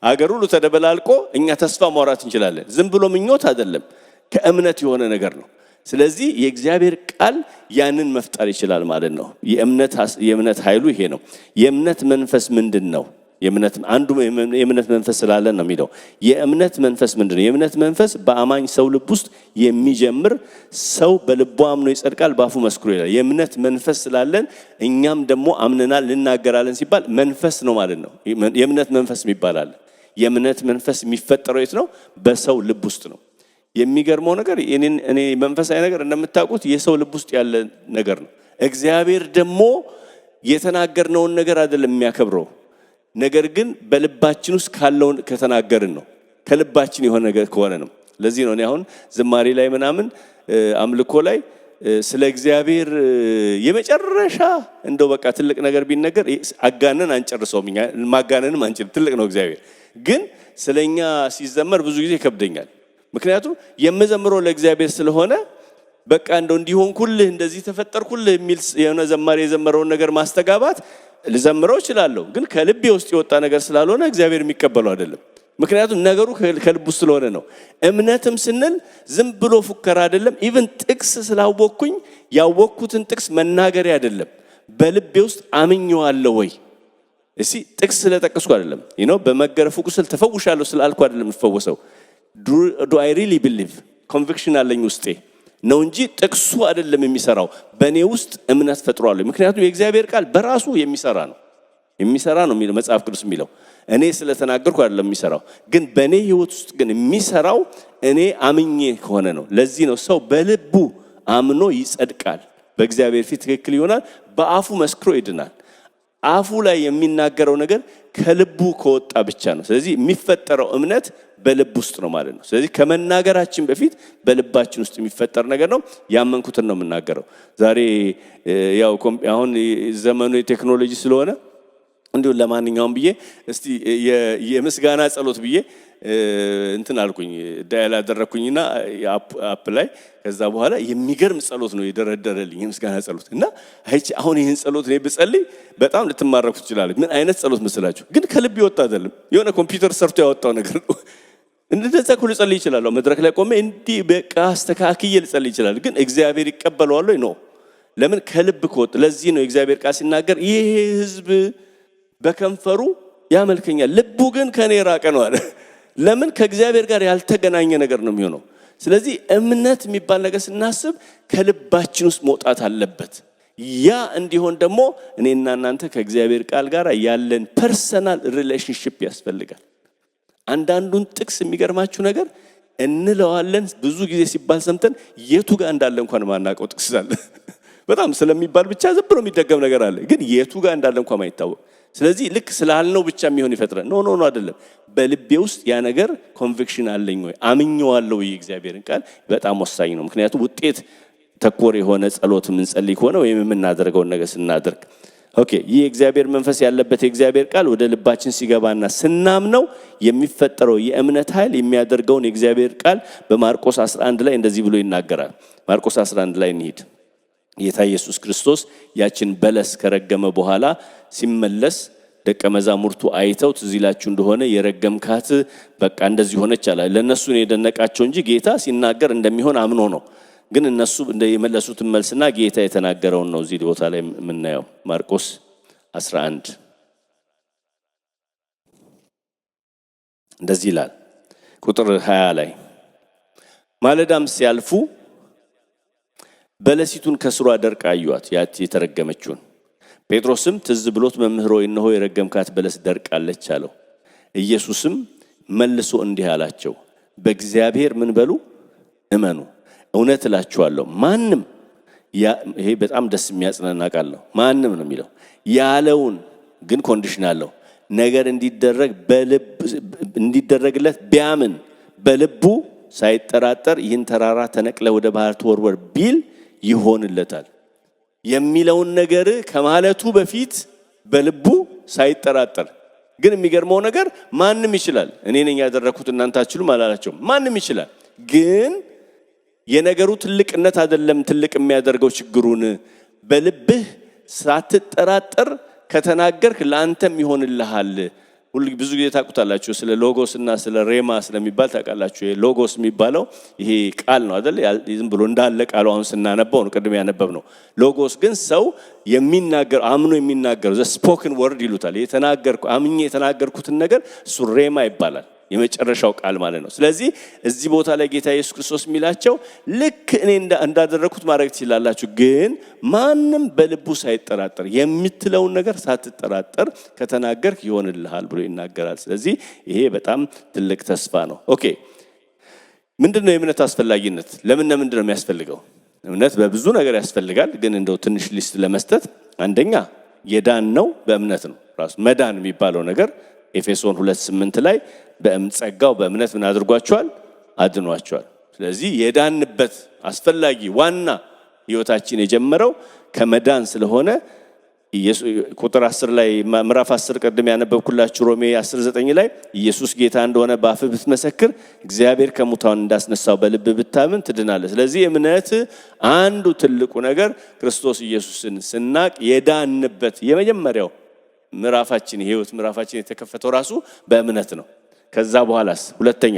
አገር ሁሉ ተደበላልቆ እኛ ተስፋ ማውራት እንችላለን። ዝም ብሎ ምኞት አይደለም፣ ከእምነት የሆነ ነገር ነው። ስለዚህ የእግዚአብሔር ቃል ያንን መፍጠር ይችላል ማለት ነው። የእምነት ኃይሉ ይሄ ነው። የእምነት መንፈስ ምንድነው? የእምነት መንፈስ ስላለ ነው የሚለው። የእምነት መንፈስ ምንድነው? የእምነት መንፈስ በአማኝ ሰው ልብ ውስጥ የሚጀምር ሰው በልቡ አምኖ ይጸድቃል፣ በአፉ መስክሮ ይላል። የእምነት መንፈስ ስላለን እኛም ደግሞ አምነናል ልናገራለን ሲባል መንፈስ ነው ማለት ነው። የእምነት መንፈስ ይባላል። የእምነት መንፈስ የሚፈጠረው የት ነው? በሰው ልብ ውስጥ ነው። የሚገርመው ነገር እኔ መንፈሳዊ ነገር እንደምታውቁት የሰው ልብ ውስጥ ያለ ነገር ነው። እግዚአብሔር ደግሞ የተናገርነውን ነገር አይደለም የሚያከብረው፣ ነገር ግን በልባችን ውስጥ ካለውን ከተናገርን ነው። ከልባችን የሆነ ነገር ከሆነ ነው። ለዚህ ነው እኔ አሁን ዝማሬ ላይ ምናምን አምልኮ ላይ ስለ እግዚአብሔር የመጨረሻ እንደው በቃ ትልቅ ነገር ቢነገር አጋነን አንጨርሰውም። ማጋነንም አንችልም። ትልቅ ነው እግዚአብሔር። ግን ስለኛ ሲዘመር ብዙ ጊዜ ይከብደኛል። ምክንያቱም የምዘምረው ለእግዚአብሔር ስለሆነ በቃ እንደው እንዲሆንኩልህ እንደዚህ ተፈጠርኩልህ የሚል የሆነ ዘማሪ የዘመረውን ነገር ማስተጋባት ልዘምረው እችላለሁ። ግን ከልቤ ውስጥ የወጣ ነገር ስላልሆነ እግዚአብሔር የሚቀበለው አይደለም። ምክንያቱም ነገሩ ከልብ ውስጥ ስለሆነ ነው። እምነትም ስንል ዝም ብሎ ፉከራ አይደለም። ኢቭን ጥቅስ ስላወቅኩኝ ያወቅኩትን ጥቅስ መናገር አይደለም። በልቤ ውስጥ አምኜዋለሁ ወይ? እሺ ጥቅስ ስለጠቀስኩ አይደለም። በመገረፉ ቁስል ተፈውሻለሁ ስላልኩ አይደለም የምፈወሰው። do I really believe? ኮንቪክሽን አለኝ ውስጤ ነው እንጂ ጥቅሱ አይደለም የሚሰራው። በእኔ ውስጥ እምነት ፈጥሯል። ምክንያቱም የእግዚአብሔር ቃል በራሱ የሚሰራ ነው የሚለው መጽሐፍ ቅዱስ የሚለው። እኔ ስለተናገርኩ አይደለም የሚሰራው፣ ግን በእኔ ህይወት ውስጥ ግን የሚሰራው እኔ አምኜ ከሆነ ነው። ለዚህ ነው ሰው በልቡ አምኖ ይጸድቃል፣ በእግዚአብሔር ፊት ትክክል ይሆናል፣ በአፉ መስክሮ ይድናል። አፉ ላይ የሚናገረው ነገር ከልቡ ከወጣ ብቻ ነው። ስለዚህ የሚፈጠረው እምነት በልብ ውስጥ ነው ማለት ነው። ስለዚህ ከመናገራችን በፊት በልባችን ውስጥ የሚፈጠር ነገር ነው። ያመንኩትን ነው የምናገረው። ዛሬ ያው አሁን ዘመኑ የቴክኖሎጂ ስለሆነ እንዲሁ ለማንኛውም ብዬ እስቲ የምስጋና ጸሎት ብዬ እንትን አልኩኝ ዳያል አደረኩኝና አፕ ላይ ከዛ በኋላ የሚገርም ጸሎት ነው የደረደረልኝ የምስጋና ጸሎት። እና አሁን ይሄን ጸሎት ነው ብጸልይ በጣም ልትማረኩ ትችላላችሁ። ምን አይነት ጸሎት መስላችሁ? ግን ከልብ ይወጣ አይደለም፣ የሆነ ኮምፒውተር ሰርቶ ያወጣው ነገር ነው። እንደዛ ሁሉ ጸልይ ይችላል። መድረክ ላይ ቆሜ እንዲህ በቃ አስተካክዬ ልጸልይ ይችላል። ግን እግዚአብሔር ይቀበለዋል ወይ? ነው። ለምን? ከልብ ከወጣ። ለዚህ ነው እግዚአብሔር ቃል ሲናገር ይሄ ህዝብ በከንፈሩ ያመልከኛል፣ ልቡ ግን ከኔ ራቀ ነው አለ። ለምን? ከእግዚአብሔር ጋር ያልተገናኘ ነገር ነው የሚሆነው። ስለዚህ እምነት የሚባል ነገር ስናስብ ከልባችን ውስጥ መውጣት አለበት። ያ እንዲሆን ደግሞ እኔና እናንተ ከእግዚአብሔር ቃል ጋር ያለን ፐርሰናል ሪሌሽንሺፕ ያስፈልጋል። አንዳንዱን ጥቅስ የሚገርማችሁ ነገር እንለዋለን ብዙ ጊዜ ሲባል ሰምተን የቱ ጋር እንዳለ እንኳን ማናውቀው ጥቅስ አለ። በጣም ስለሚባል ብቻ ዝም ብሎ የሚደገም ነገር አለ፣ ግን የቱ ጋር እንዳለ እንኳን ማይታወቅ። ስለዚህ ልክ ስላልነው ብቻ የሚሆን ይፈጥራል። ኖ አይደለም። በልቤ ውስጥ ያ ነገር ኮንቪክሽን አለኝ ወይ? አምኜዋለሁ ወይ? እግዚአብሔርን ቃል በጣም ወሳኝ ነው። ምክንያቱም ውጤት ተኮር የሆነ ጸሎት የምንጸልይ ከሆነ ወይም የምናደርገውን ነገር ስናደርግ ኦኬ ይህ እግዚአብሔር መንፈስ ያለበት የእግዚአብሔር ቃል ወደ ልባችን ሲገባና ስናምነው የሚፈጠረው የእምነት ኃይል የሚያደርገውን የእግዚአብሔር ቃል በማርቆስ 11 ላይ እንደዚህ ብሎ ይናገራል። ማርቆስ 11 ላይ እንሂድ። ጌታ ኢየሱስ ክርስቶስ ያችን በለስ ከረገመ በኋላ ሲመለስ ደቀ መዛሙርቱ አይተው ትዝ ይላችሁ እንደሆነ የረገምካት በቃ እንደዚህ ሆነች አለ። ለነሱ ነው የደነቃቸው እንጂ ጌታ ሲናገር እንደሚሆን አምኖ ነው። ግን እነሱ የመለሱትን መልስና ጌታ የተናገረውን ነው እዚህ ቦታ ላይ የምናየው። ማርቆስ 11 እንደዚህ ይላል ቁጥር 20 ላይ ማለዳም ሲያልፉ በለሲቱን ከስሯ ደርቃ አዩአት፣ ያቺ የተረገመችውን። ጴጥሮስም ትዝ ብሎት መምህር ሆይ እነሆ የረገምካት በለስ ደርቃለች አለው። ኢየሱስም መልሶ እንዲህ አላቸው፣ በእግዚአብሔር ምን በሉ እመኑ። እውነት እላችኋለሁ ማንም ይሄ በጣም ደስ የሚያጽናና ቃል ነው። ማንም ነው የሚለው ያለውን ግን ኮንዲሽን አለው። ነገር እንዲደረግለት ቢያምን በልቡ ሳይጠራጠር ይህን ተራራ ተነቅለ ወደ ባህር ተወርወር ቢል ይሆንለታል የሚለውን ነገር ከማለቱ በፊት በልቡ ሳይጠራጠር። ግን የሚገርመው ነገር ማንም ይችላል። እኔ ነኝ ያደረኩት እናንተ አትችሉም አላላቸው። ማንም ይችላል። ግን የነገሩ ትልቅነት አይደለም ትልቅ የሚያደርገው ችግሩን በልብህ ሳትጠራጠር ከተናገርክ ላንተም ይሆንልሃል። ሁሉ ብዙ ጊዜ ታውቁታላችሁ ስለ ሎጎስና ስለ ሬማ ስለሚባል ታውቃላችሁ። ሎጎስ የሚባለው ይሄ ቃል ነው አይደል? ዝም ብሎ እንዳለ ቃሉ አሁን ስናነበው ነው ቅድም ያነበብነው። ሎጎስ ግን ሰው የሚናገር አምኖ የሚናገር ዘ ስፖክን ወርድ ይሉታል። አምኜ የተናገርኩትን ነገር እሱ ሬማ ይባላል። የመጨረሻው ቃል ማለት ነው። ስለዚህ እዚህ ቦታ ላይ ጌታ ኢየሱስ ክርስቶስ የሚላቸው ልክ እኔ እንዳደረኩት ማድረግ ትችላላችሁ፣ ግን ማንም በልቡ ሳይጠራጠር የምትለውን ነገር ሳትጠራጠር ከተናገርክ ይሆንልሃል ብሎ ይናገራል። ስለዚህ ይሄ በጣም ትልቅ ተስፋ ነው። ኦኬ ምንድነው የእምነት አስፈላጊነት? ለምንድነው የሚያስፈልገው? እምነት በብዙ ነገር ያስፈልጋል፣ ግን እንደው ትንሽ ሊስት ለመስጠት አንደኛ የዳን ነው በእምነት ነው። ራሱ መዳን የሚባለው ነገር ኤፌሶን 2:8 ላይ ጸጋው በእምነት ምን አድርጓቸዋል? አድኗቸዋል። ስለዚህ የዳንበት አስፈላጊ ዋና ህይወታችን የጀመረው ከመዳን ስለሆነ ቁጥር 10 ላይ ምዕራፍ 10 ቀደም ያነበብኩላችሁ ሮሜ 10:9 ላይ ኢየሱስ ጌታ እንደሆነ በአፍህ ብትመሰክር እግዚአብሔር ከሙታን እንዳስነሳው በልብ ብታምን ትድናለህ። ስለዚህ እምነት አንዱ ትልቁ ነገር ክርስቶስ ኢየሱስን ስናቅ የዳንበት የመጀመሪያው ምዕራፋችን የህይወት ምዕራፋችን የተከፈተው ራሱ በእምነት ነው። ከዛ በኋላስ ሁለተኛ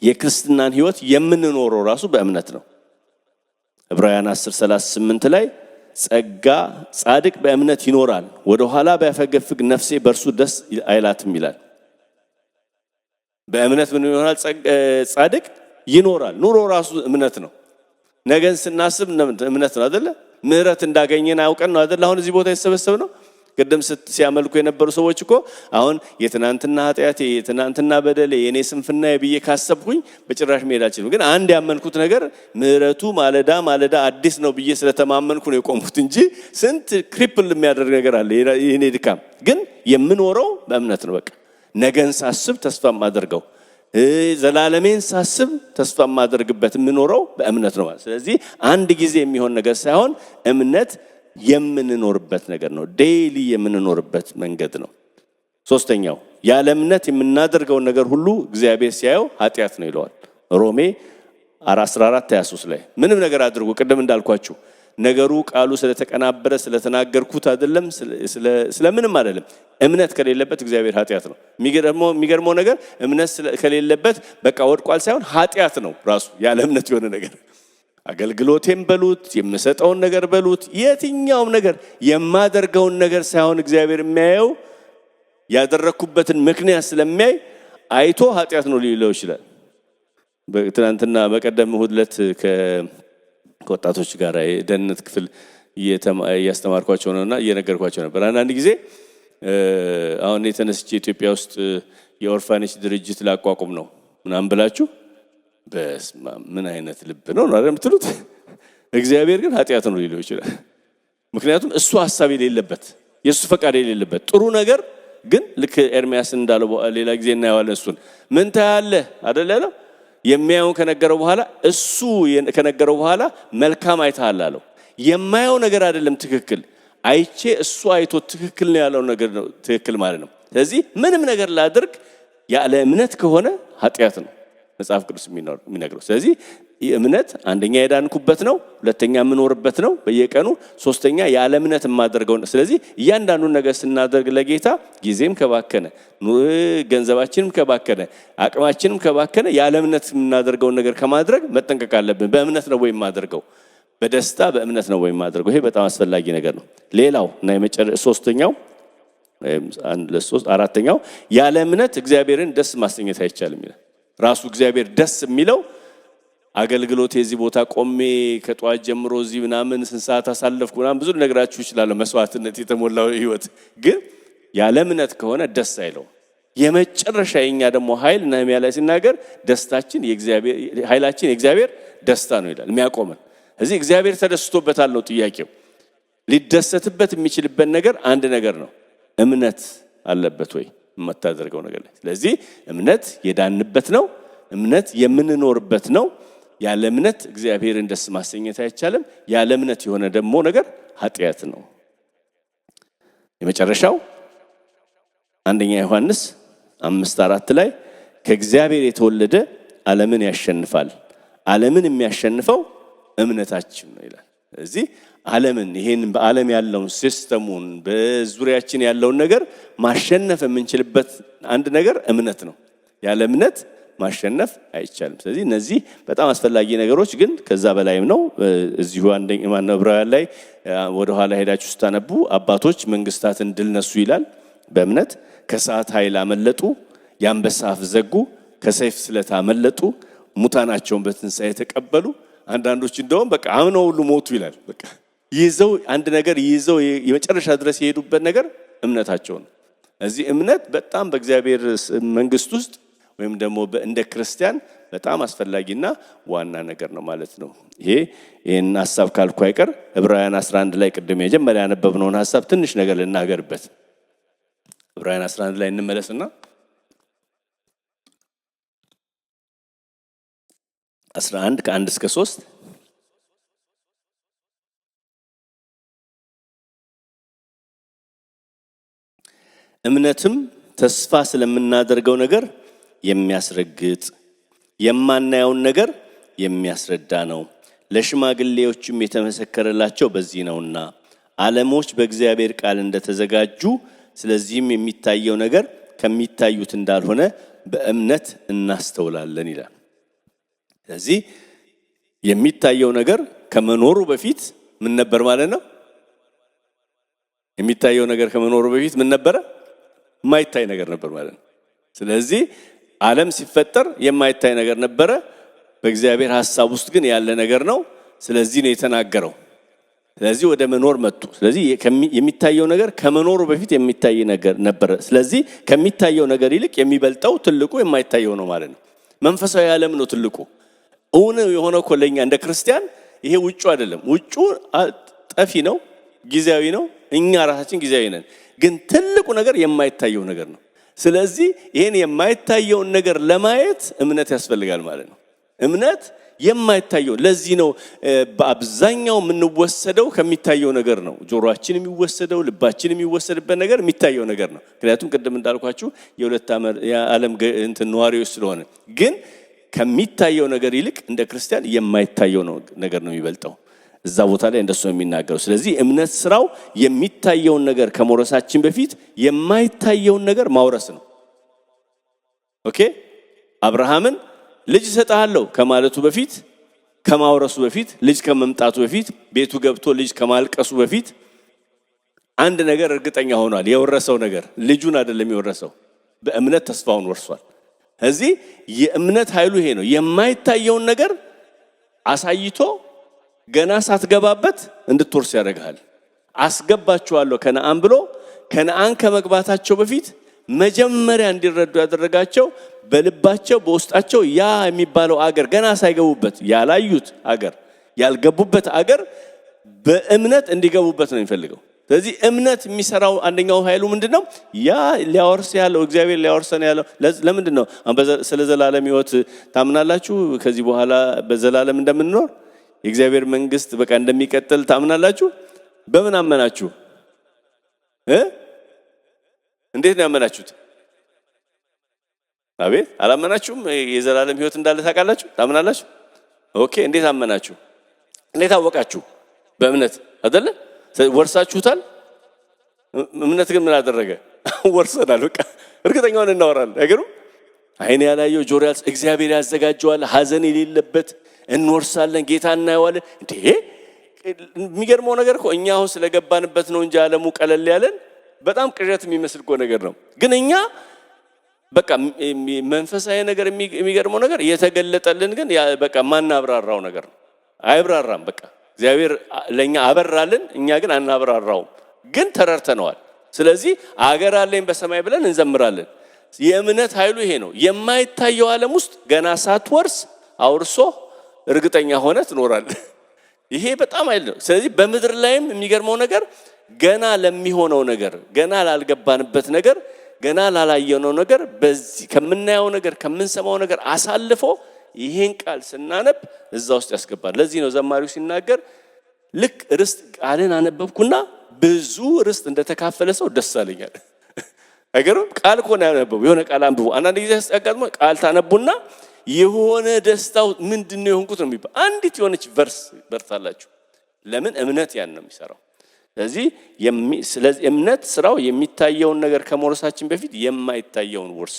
የክርስትናን ህይወት የምንኖረው ራሱ በእምነት ነው። ዕብራውያን 10:38 ላይ ጻድቅ በእምነት ይኖራል፣ ወደ ኋላ ቢያፈገፍግ ነፍሴ በእርሱ ደስ አይላትም ይላል። በእምነት ምን ይሆናል? ጻድቅ ይኖራል። ኑሮ ራሱ እምነት ነው። ነገን ስናስብ እምነት ነው አይደለ? ምህረት እንዳገኘን አውቀን ነው አይደለ? አሁን እዚህ ቦታ የተሰበሰብ ነው። ቅድም ሲያመልኩ የነበሩ ሰዎች እኮ አሁን የትናንትና ኃጢአቴ የትናንትና በደሌ የኔ ስንፍና ብዬ ካሰብኩኝ በጭራሽ መሄድ አልችልም። ግን አንድ ያመንኩት ነገር ምህረቱ ማለዳ አዲስ ነው ብዬ ስለተማመንኩ ነው የቆምኩት እንጂ ስንት ክሪፕል የሚያደርግ ነገር አለ የኔ ድካም። ግን የምኖረው በእምነት ነው። በቃ ነገን ሳስብ ተስፋ ማደርገው ዘላለሜን ሳስብ ተስፋ ማደርግበት የምኖረው በእምነት ነው። ስለዚህ አንድ ጊዜ የሚሆን ነገር ሳይሆን እምነት የምንኖርበት ነገር ነው። ዴይሊ የምንኖርበት መንገድ ነው። ሶስተኛው ያለ እምነት የምናደርገው ነገር ሁሉ እግዚአብሔር ሲያየው ኃጢአት ነው ይለዋል ሮሜ 4:14-23 ላይ። ምንም ነገር አድርጉ ቅድም እንዳልኳችሁ ነገሩ ቃሉ ስለተቀናበረ ስለተናገርኩት አይደለም፣ ስለምንም አይደለም። እምነት ከሌለበት እግዚአብሔር ኃጢአት ነው። የሚገርመው ነገር እምነት ከሌለበት በቃ ወድቋል ሳይሆን ኃጢአት ነው ራሱ ያለ እምነት የሆነ ነገር። አገልግሎቴም በሉት የምሰጠውን ነገር በሉት የትኛውም ነገር የማደርገውን ነገር ሳይሆን እግዚአብሔር የሚያየው ያደረኩበትን ምክንያት ስለሚያይ አይቶ ኃጢአት ነው ሊለው ይችላል። ትናንትና በቀደም እሁድ ዕለት ከወጣቶች ጋር የደህንነት ክፍል እያስተማርኳቸው ነውና እየነገርኳቸው ነበር። አንዳንድ ጊዜ አሁን የተነስቼ ኢትዮጵያ ውስጥ የኦርፋኔጅ ድርጅት ላቋቁም ነው ምናምን ብላችሁ በስማ ምን አይነት ልብ ነው አይደል የምትሉት? እግዚአብሔር ግን ኃጢአት ነው ሊለው ይችላል። ምክንያቱም እሱ ሐሳብ የሌለበት የሱ ፈቃድ የሌለበት ጥሩ ነገር ግን ልክ ኤርሚያስ እንዳለው ሌላ ጊዜ እናየዋለን። እሱን ምን ታያለህ አይደል ያለው? የሚያየውን ከነገረው በኋላ እሱ ከነገረው በኋላ መልካም አይተሃል አለው። የማየው ነገር አይደለም ትክክል፣ አይቼ እሱ አይቶ ትክክል ነው ያለው ነገር ነው ትክክል ማለት ነው። ስለዚህ ምንም ነገር ላድርግ ያለ እምነት ከሆነ ኃጢአት ነው መጽሐፍ ቅዱስ የሚነግረው። ስለዚህ እምነት አንደኛ የዳንኩበት ነው፣ ሁለተኛ የምኖርበት ነው በየቀኑ፣ ሶስተኛ ያለ እምነት የማደርገው ነው። ስለዚህ እያንዳንዱን ነገር ስናደርግ ለጌታ ጊዜም ከባከነ ገንዘባችንም ከባከነ አቅማችንም ከባከነ ያለ እምነት የምናደርገው ነገር ከማድረግ መጠንቀቅ አለብን። በእምነት ነው ወይ የማደርገው? በደስታ በእምነት ነው ወይ የማደርገው? ይሄ በጣም አስፈላጊ ነገር ነው። ሌላው እና ሶስተኛው አራተኛው ያለ እምነት እግዚአብሔርን ደስ ማሰኘት አይቻልም ይላል። ራሱ እግዚአብሔር ደስ የሚለው አገልግሎት የዚህ ቦታ ቆሜ ከጧት ጀምሮ እዚህ ምናምን ስንት ሰዓት አሳለፍኩ ምናምን ብዙ ነገራችሁ ይችላል፣ መስዋዕትነት የተሞላው ህይወት። ግን ያለ እምነት ከሆነ ደስ አይለው። የመጨረሻ የኛ ደግሞ ኃይል ነህምያ ላይ ሲናገር ደስታችን የእግዚአብሔር ኃይላችን የእግዚአብሔር ደስታ ነው ይላል የሚያቆመን። እዚህ እግዚአብሔር ተደስቶበታል ነው ጥያቄው። ሊደሰትበት የሚችልበት ነገር አንድ ነገር ነው፣ እምነት አለበት ወይ የምታደርገው ነገር ላይ። ስለዚህ እምነት የዳንበት ነው፣ እምነት የምንኖርበት ነው። ያለ እምነት እግዚአብሔርን ደስ ማሰኘት አይቻልም። ያለ እምነት የሆነ ደግሞ ነገር ኃጢአት ነው። የመጨረሻው አንደኛ ዮሐንስ 5:4 ላይ ከእግዚአብሔር የተወለደ ዓለምን ያሸንፋል፣ ዓለምን የሚያሸንፈው እምነታችን ነው ይላል። ስለዚህ ዓለምን ይሄን በዓለም ያለውን ሲስተሙን በዙሪያችን ያለውን ነገር ማሸነፍ የምንችልበት አንድ ነገር እምነት ነው። ያለ እምነት ማሸነፍ አይቻልም። ስለዚህ እነዚህ በጣም አስፈላጊ ነገሮች ግን ከዛ በላይም ነው። እዚሁ አንደኛ ዕብራውያን ላይ ወደ ኋላ ሄዳችሁ ስታነቡ አባቶች መንግስታትን ድል ነሱ ይላል። በእምነት ከሰዓት ኃይል አመለጡ፣ የአንበሳ አፍ ዘጉ፣ ከሰይፍ ስለት አመለጡ፣ ሙታናቸውን በትንሣኤ ተቀበሉ። አንዳንዶች እንደውም በቃ አምነው ሁሉ ሞቱ ይላል። በቃ ይዘው አንድ ነገር ይዘው የመጨረሻ ድረስ የሄዱበት ነገር እምነታቸው ነው። እዚህ እምነት በጣም በእግዚአብሔር መንግስት ውስጥ ወይም ደግሞ እንደ ክርስቲያን በጣም አስፈላጊና ዋና ነገር ነው ማለት ነው። ይሄን ሐሳብ ካልኩ አይቀር ዕብራውያን 11 ላይ ቅድም የጀመሪያ ያነበብነውን ሐሳብ ትንሽ ነገር ልናገርበት። ዕብራውያን 11 ላይ እንመለስና 11 ከ1 እስከ 3 እምነትም ተስፋ ስለምናደርገው ነገር የሚያስረግጥ የማናየውን ነገር የሚያስረዳ ነው። ለሽማግሌዎችም የተመሰከረላቸው በዚህ ነውና ዓለሞች በእግዚአብሔር ቃል እንደተዘጋጁ ስለዚህም የሚታየው ነገር ከሚታዩት እንዳልሆነ በእምነት እናስተውላለን ይላል። ስለዚህ የሚታየው ነገር ከመኖሩ በፊት ምን ነበር ማለት ነው? የሚታየው ነገር ከመኖሩ በፊት ምን ነበረ? የማይታይ ነገር ነበር ማለት ነው። ስለዚህ ዓለም ሲፈጠር የማይታይ ነገር ነበረ፣ በእግዚአብሔር ሐሳብ ውስጥ ግን ያለ ነገር ነው። ስለዚህ ነው የተናገረው። ስለዚህ ወደ መኖር መጡ። ስለዚህ የሚታየው ነገር ከመኖሩ በፊት የሚታይ ነገር ነበረ። ስለዚህ ከሚታየው ነገር ይልቅ የሚበልጠው ትልቁ የማይታየው ነው ማለት ነው። መንፈሳዊ ዓለም ነው ትልቁ። እውን የሆነው ኮለኛ እንደ ክርስቲያን ይሄ ውጩ አይደለም። ውጩ ጠፊ ነው፣ ጊዜያዊ ነው። እኛ ራሳችን ጊዜያዊ ነን። ግን ትልቁ ነገር የማይታየው ነገር ነው። ስለዚህ ይሄን የማይታየውን ነገር ለማየት እምነት ያስፈልጋል ማለት ነው። እምነት የማይታየው ለዚህ ነው በአብዛኛው የምንወሰደው ከሚታየው ነገር ነው። ጆሮአችን የሚወሰደው ልባችን የሚወሰድበት ነገር የሚታየው ነገር ነው። ምክንያቱም ቅድም እንዳልኳችሁ የዓለም ነዋሪዎች ስለሆነ። ግን ከሚታየው ነገር ይልቅ እንደ ክርስቲያን የማይታየው ነገር ነው የሚበልጠው። እዛ ቦታ ላይ እንደሱ ነው የሚናገረው። ስለዚህ እምነት ስራው የሚታየውን ነገር ከመውረሳችን በፊት የማይታየውን ነገር ማውረስ ነው። ኦኬ አብርሃምን ልጅ እሰጥሃለሁ ከማለቱ በፊት ከማውረሱ በፊት ልጅ ከመምጣቱ በፊት ቤቱ ገብቶ ልጅ ከማልቀሱ በፊት አንድ ነገር እርግጠኛ ሆኗል። የወረሰው ነገር ልጁን አይደለም የወረሰው፣ በእምነት ተስፋውን ወርሷል። እዚህ የእምነት ኃይሉ ይሄ ነው። የማይታየውን ነገር አሳይቶ ገና ሳትገባበት እንድትወርስ ያደርጋል። አስገባቸዋለሁ ከነአን ብሎ ከነአን ከመግባታቸው በፊት መጀመሪያ እንዲረዱ ያደረጋቸው በልባቸው በውስጣቸው ያ የሚባለው አገር ገና ሳይገቡበት ያላዩት አገር ያልገቡበት አገር በእምነት እንዲገቡበት ነው የሚፈልገው። ስለዚህ እምነት የሚሰራው አንደኛው ኃይሉ ምንድነው? ያ ሊያወርስ ያለው እግዚአብሔር ሊያወርሰን ያለው ለምንድነው? ስለ ዘላለም ሕይወት ታምናላችሁ? ከዚህ በኋላ በዘላለም እንደምንኖር የእግዚአብሔር መንግስት በቃ እንደሚቀጥል ታምናላችሁ? በምን አመናችሁ? እንዴት ነው ያመናችሁት? አቤት አላመናችሁም? የዘላለም ሕይወት እንዳለ ታውቃላችሁ? ታምናላችሁ? ኦኬ እንዴት አመናችሁ? እንዴት አወቃችሁ? በእምነት አይደለ? ወርሳችሁታል። እምነት ግን ምን አደረገ? ወርሰናል። በቃ እርግጠኛውን እናወራለን። አይገርም? አይን ያላየው ጆሮ ያልሰማው እግዚአብሔር ያዘጋጀዋል ሐዘን የሌለበት እንወርሳለን። ጌታ እናየዋለን። እንዴ የሚገርመው ነገር እኮ እኛ አሁን ስለገባንበት ነው እንጂ ዓለሙ ቀለል ያለን በጣም ቅዠት የሚመስል እኮ ነገር ነው። ግን እኛ በቃ መንፈሳዊ ነገር የሚገርመው ነገር የተገለጠልን ግን በቃ ማናብራራው ነገር ነው። አይብራራም። በቃ እግዚአብሔር ለኛ አበራልን፣ እኛ ግን አናብራራውም። ግን ተረርተነዋል። ስለዚህ አገር አለኝ በሰማይ ብለን እንዘምራለን። የእምነት ኃይሉ ይሄ ነው። የማይታየው ዓለም ውስጥ ገና ሳትወርስ አውርሶ እርግጠኛ ሆነ ትኖራለህ። ይሄ በጣም ኃይል ነው። ስለዚህ በምድር ላይም የሚገርመው ነገር ገና ለሚሆነው ነገር፣ ገና ላልገባንበት ነገር፣ ገና ላላየነው ነገር በዚህ ከምናየው ነገር ከምንሰማው ነገር አሳልፎ ይሄን ቃል ስናነብ እዛ ውስጥ ያስገባል። ለዚህ ነው ዘማሪው ሲናገር ልክ ርስት ቃልን አነበብኩና ብዙ ርስት እንደተካፈለ ሰው ደስ አለኛል። አይገርም? ቃል እኮ ነው ያነበው። የሆነ ቃል አንብቦ አንዳንድ ጊዜ ያስጠጋጥሞ ቃል ታነቡና የሆነ ደስታው ምንድነው የሆንኩት ነው የሚባል። አንዲት የሆነች ቨርስ በርታላችሁ። ለምን? እምነት ያን ነው የሚሰራው። ስለዚህ እምነት ስራው የሚታየውን ነገር ከመውረሳችን በፊት የማይታየውን ውርስ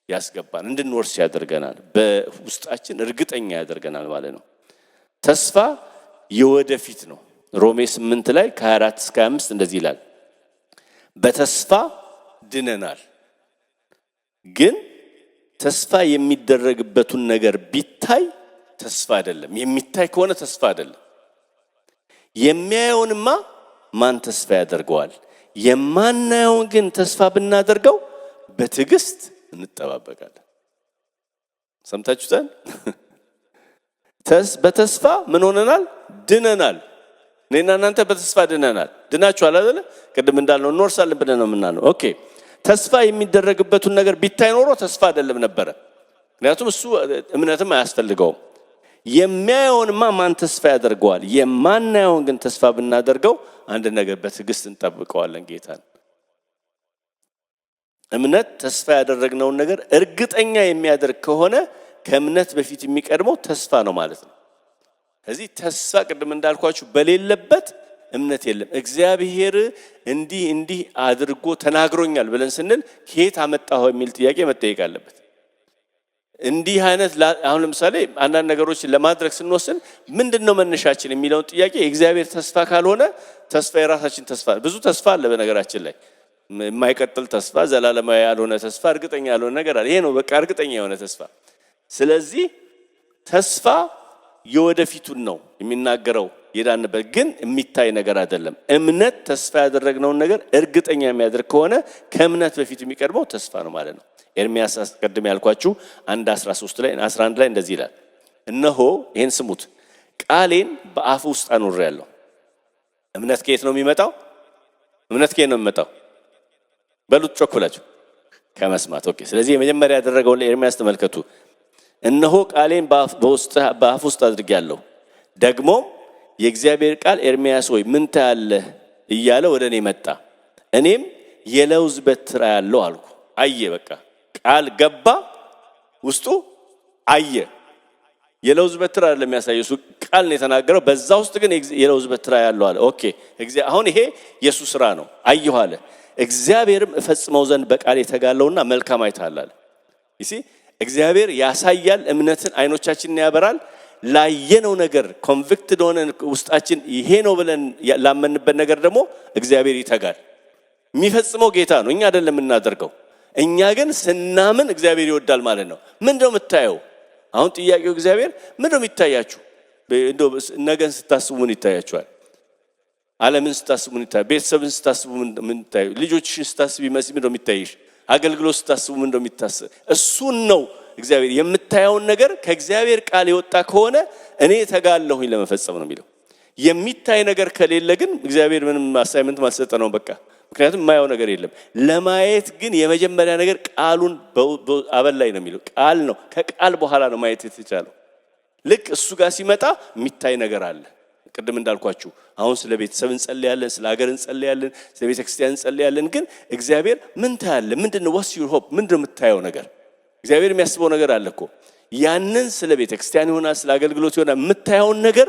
ያስገባል፣ እንድንወርስ ያደርገናል፣ በውስጣችን እርግጠኛ ያደርገናል ማለት ነው። ተስፋ የወደፊት ነው። ሮሜ 8 ላይ ከ24 እስከ 25 እንደዚህ ይላል፣ በተስፋ ድነናል። ግን ተስፋ የሚደረግበትን ነገር ቢታይ ተስፋ አይደለም። የሚታይ ከሆነ ተስፋ አይደለም። የሚያየውንማ ማን ተስፋ ያደርገዋል? የማናየውን ግን ተስፋ ብናደርገው በትዕግስት እንጠባበቃለን። ሰምታችሁታል? በተስፋ ምን ሆነናል? ድነናል። እኔና እናንተ በተስፋ ድነናል። ድናችኋል አይደለ? ቅድም እንዳልነው እንወርሳለን ብለን ነው የምናለው። ኦኬ ተስፋ የሚደረግበትን ነገር ቢታይ ኖሮ ተስፋ አይደለም ነበረ። ምክንያቱም እሱ እምነትም አያስፈልገውም። የሚያየውንማ ማን ተስፋ ያደርገዋል? የማናየውን ግን ተስፋ ብናደርገው አንድ ነገር በትዕግስት እንጠብቀዋለን ጌታን። እምነት ተስፋ ያደረግነውን ነገር እርግጠኛ የሚያደርግ ከሆነ ከእምነት በፊት የሚቀድመው ተስፋ ነው ማለት ነው። ስለዚህ ተስፋ ቅድም እንዳልኳችሁ በሌለበት እምነት የለም። እግዚአብሔር እንዲህ አድርጎ ተናግሮኛል ብለን ስንል ከየት አመጣው የሚል ጥያቄ መጠየቅ አለበት። እንዲህ አይነት አሁን ለምሳሌ አንዳንድ ነገሮችን ለማድረግ ስንወስን ምንድነው መነሻችን የሚለውን ጥያቄ የእግዚአብሔር ተስፋ ካልሆነ ተስፋ የራሳችን ተስፋ ብዙ ተስፋ አለ በነገራችን ላይ የማይቀጥል ተስፋ፣ ዘላለማዊ ያልሆነ ተስፋ፣ እርግጠኛ ያልሆነ ነገር አለ። ይሄ ነው በቃ እርግጠኛ የሆነ ተስፋ። ስለዚህ ተስፋ የወደፊቱን ነው የሚናገረው የዳንበት ግን የሚታይ ነገር አይደለም። እምነት ተስፋ ያደረግነውን ነገር እርግጠኛ የሚያደርግ ከሆነ ከእምነት በፊት የሚቀድመው ተስፋ ነው ማለት ነው። ኤርምያስ አስቀድም ያልኳችሁ 1:13 ላይ 11 ላይ እንደዚህ ይላል፣ እነሆ ይሄን ስሙት፣ ቃሌን በአፍ ውስጥ አኖሬያለሁ። እምነት ከየት ነው የሚመጣው? እምነት ከየት ነው የሚመጣው? በሉት ጮክ ብላችሁ ከመስማት። ኦኬ ስለዚህ የመጀመሪያ ያደረገውን ኤርምያስ ተመልከቱ። እነሆ ቃሌን በአፍ ውስጥ አድርጌያለሁ፣ ደግሞ የእግዚአብሔር ቃል ኤርምያስ ሆይ ምን ታያለህ እያለ ወደ እኔ መጣ። እኔም የለውዝ በትር አያለሁ አልኩ። አየ፣ በቃ ቃል ገባ፣ ውስጡ አየ። የለውዝ በትር አይደለም የሚያሳየው፣ እሱ ቃል ነው የተናገረው። በዛ ውስጥ ግን የለውዝ በትር አያለሁ አለ። ኦኬ አሁን ይሄ ኢየሱስ ስራ ነው። አየሁ አለ። እግዚአብሔርም እፈጽመው ዘንድ በቃል የተጋለውና መልካም አይተሃል አለ። እሺ እግዚአብሔር ያሳያል፣ እምነትን አይኖቻችንን ያበራል። ላየነው ነገር ኮንቪክትድ ሆነን ውስጣችን ይሄ ነው ብለን ላመንበት ነገር ደግሞ እግዚአብሔር ይተጋል። የሚፈጽመው ጌታ ነው፣ እኛ አይደለም የምናደርገው። እኛ ግን ስናምን እግዚአብሔር ይወዳል ማለት ነው። ምንድነው የምታየው? አሁን ጥያቄው እግዚአብሔር ምንድነው የሚታያችሁ? እንደው ነገን ስታስቡ ምን ይታያችኋል? ዓለምን ስታስቡ ምን ይታያል? ቤተሰብን ስታስቡ ምን ይታያል? ልጆችሽን ስታስቢ ምንድነው የሚታይሽ? አገልግሎት ስታስቡ ምንድነው የሚታሰብ? እሱን ነው እግዚአብሔር የምታየውን ነገር ከእግዚአብሔር ቃል የወጣ ከሆነ እኔ ተጋለሁኝ ለመፈጸም ነው የሚለው። የሚታይ ነገር ከሌለ ግን እግዚአብሔር ምንም አሳይመንት ማሰጠ ነው በቃ። ምክንያቱም የማየው ነገር የለም። ለማየት ግን የመጀመሪያ ነገር ቃሉን አበላይ ነው የሚለው። ቃል ነው፣ ከቃል በኋላ ነው ማየት የተቻለው። ልክ እሱ ጋር ሲመጣ የሚታይ ነገር አለ። ቅድም እንዳልኳችሁ አሁን ስለ ቤተሰብ እንጸልያለን፣ ስለ ሀገር እንጸልያለን፣ ስለ ቤተክርስቲያን እንጸልያለን። ግን እግዚአብሔር ምን ታያለ? ምንድነው what's your hope? ምንድነው የምታየው ነገር? እግዚአብሔር የሚያስበው ነገር አለ እኮ። ያንን ስለ ቤተክርስቲያን ይሆናል፣ ስለ አገልግሎት ይሆናል የምታየውን ነገር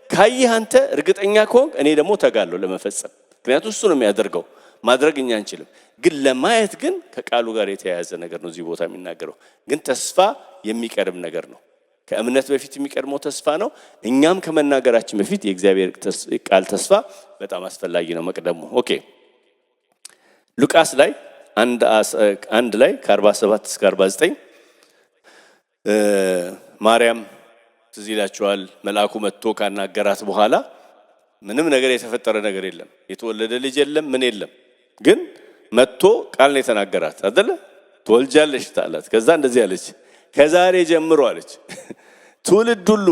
ካየህ አንተ እርግጠኛ ከሆንክ እኔ ደግሞ ተጋለሁ ለመፈጸም። ምክንያቱም እሱ ነው የሚያደርገው፣ ማድረግ እኛ አንችልም። ግን ለማየት ግን ከቃሉ ጋር የተያያዘ ነገር ነው እዚህ ቦታ የሚናገረው። ግን ተስፋ የሚቀርብ ነገር ነው። ከእምነት በፊት የሚቀድመው ተስፋ ነው። እኛም ከመናገራችን በፊት የእግዚአብሔር ቃል ተስፋ በጣም አስፈላጊ ነው መቅደሙ። ኦኬ ሉቃስ ላይ አንድ ላይ ከ47 እስከ 49 ማርያም ትዝ ይላችኋል፣ መልአኩ መጥቶ ካናገራት በኋላ ምንም ነገር የተፈጠረ ነገር የለም፣ የተወለደ ልጅ የለም፣ ምን የለም። ግን መጥቶ ቃል ነው የተናገራት አይደለ? ትወልጃለሽ ታላት። ከዛ እንደዚህ አለች፣ ከዛሬ ጀምሮ አለች ትውልድ ሁሉ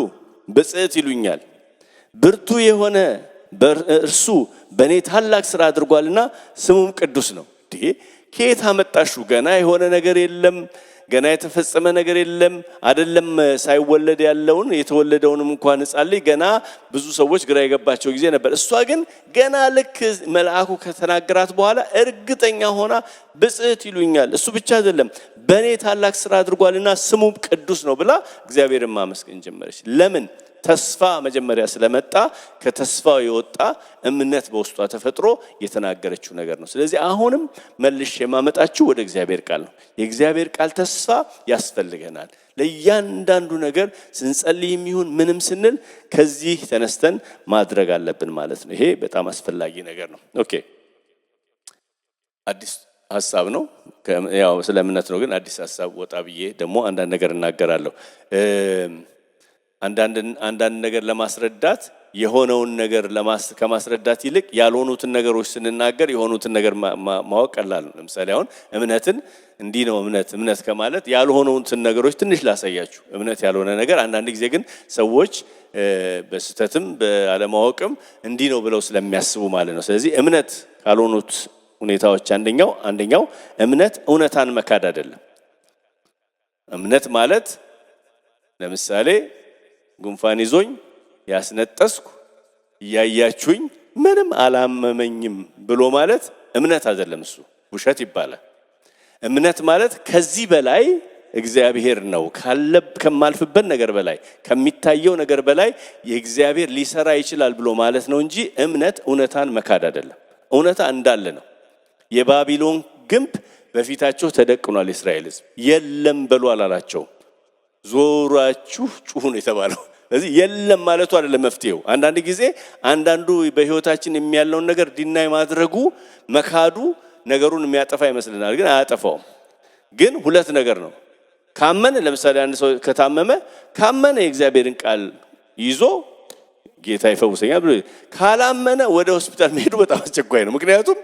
ብፅዕት ይሉኛል፣ ብርቱ የሆነ እርሱ በእኔ ታላቅ ሥራ አድርጓልና ስሙም ቅዱስ ነው። ከየት አመጣሽው? ገና የሆነ ነገር የለም፣ ገና የተፈጸመ ነገር የለም። አይደለም ሳይወለድ ያለውን የተወለደውንም እንኳን ሕፃን ልጅ ገና ብዙ ሰዎች ግራ የገባቸው ጊዜ ነበር። እሷ ግን ገና ልክ መልአኩ ከተናገራት በኋላ እርግጠኛ ሆና ብፅዕት ይሉኛል፣ እሱ ብቻ አይደለም በእኔ ታላቅ ሥራ አድርጓልና ስሙም ቅዱስ ነው ብላ እግዚአብሔርን ማመስገን ጀመረች። ለምን? ተስፋ መጀመሪያ ስለመጣ ከተስፋው የወጣ እምነት በውስጧ ተፈጥሮ የተናገረችው ነገር ነው። ስለዚህ አሁንም መልሼ የማመጣችሁ ወደ እግዚአብሔር ቃል ነው። የእግዚአብሔር ቃል ተስፋ ያስፈልገናል ለእያንዳንዱ ነገር ስንጸልይም ይሁን ምንም ስንል ከዚህ ተነስተን ማድረግ አለብን ማለት ነው። ይሄ በጣም አስፈላጊ ነገር ነው። ኦኬ አዲስ ሐሳብ ነው፣ ያው ስለ እምነት ነው። ግን አዲስ ሐሳብ ወጣ ብዬ ደግሞ አንዳንድ ነገር እናገራለሁ። አንዳንድ ነገር ለማስረዳት የሆነውን ነገር ከማስረዳት ይልቅ ያልሆኑትን ነገሮች ስንናገር የሆኑትን ነገር ማወቅ ቀላል ነው። ለምሳሌ አሁን እምነትን እንዲህ ነው እምነት ከማለት ያልሆኑትን ነገሮች ትንሽ ላሳያችሁ። እምነት ያልሆነ ነገር አንዳንድ ጊዜ ግን ሰዎች በስተትም በአለማወቅም እንዲህ ነው ብለው ስለሚያስቡ ማለት ነው። ስለዚህ እምነት ካልሆኑት ሁኔታዎች አንደኛው እምነት እውነታን መካድ አይደለም። እምነት ማለት ለምሳሌ ጉንፋን ይዞኝ ያስነጠስኩ እያያችሁኝ ምንም አላመመኝም ብሎ ማለት እምነት አይደለም፣ እሱ ውሸት ይባላል። እምነት ማለት ከዚህ በላይ እግዚአብሔር ነው ከማልፍበት ነገር በላይ ከሚታየው ነገር በላይ የእግዚአብሔር ሊሰራ ይችላል ብሎ ማለት ነው እንጂ እምነት እውነታን መካድ አይደለም። እውነታ እንዳለ ነው። የባቢሎን ግንብ በፊታቸው ተደቅኗል። እስራኤል ሕዝብ የለም በሉ አላላቸው፣ ዞራችሁ ጩሁ ነው የተባለው። ስለዚህ የለም ማለቱ አይደለም መፍትሄው። አንዳንድ ጊዜ አንዳንዱ በህይወታችን የሚያለውን ነገር ዲናይ ማድረጉ መካዱ ነገሩን የሚያጠፋ ይመስልናል፣ ግን አያጠፋውም። ግን ሁለት ነገር ነው። ካመነ ለምሳሌ አንድ ሰው ከታመመ ካመነ የእግዚአብሔርን ቃል ይዞ ጌታ ይፈውሰኛል ብሎ ካላመነ ወደ ሆስፒታል መሄዱ በጣም አስቸኳይ ነው። ምክንያቱም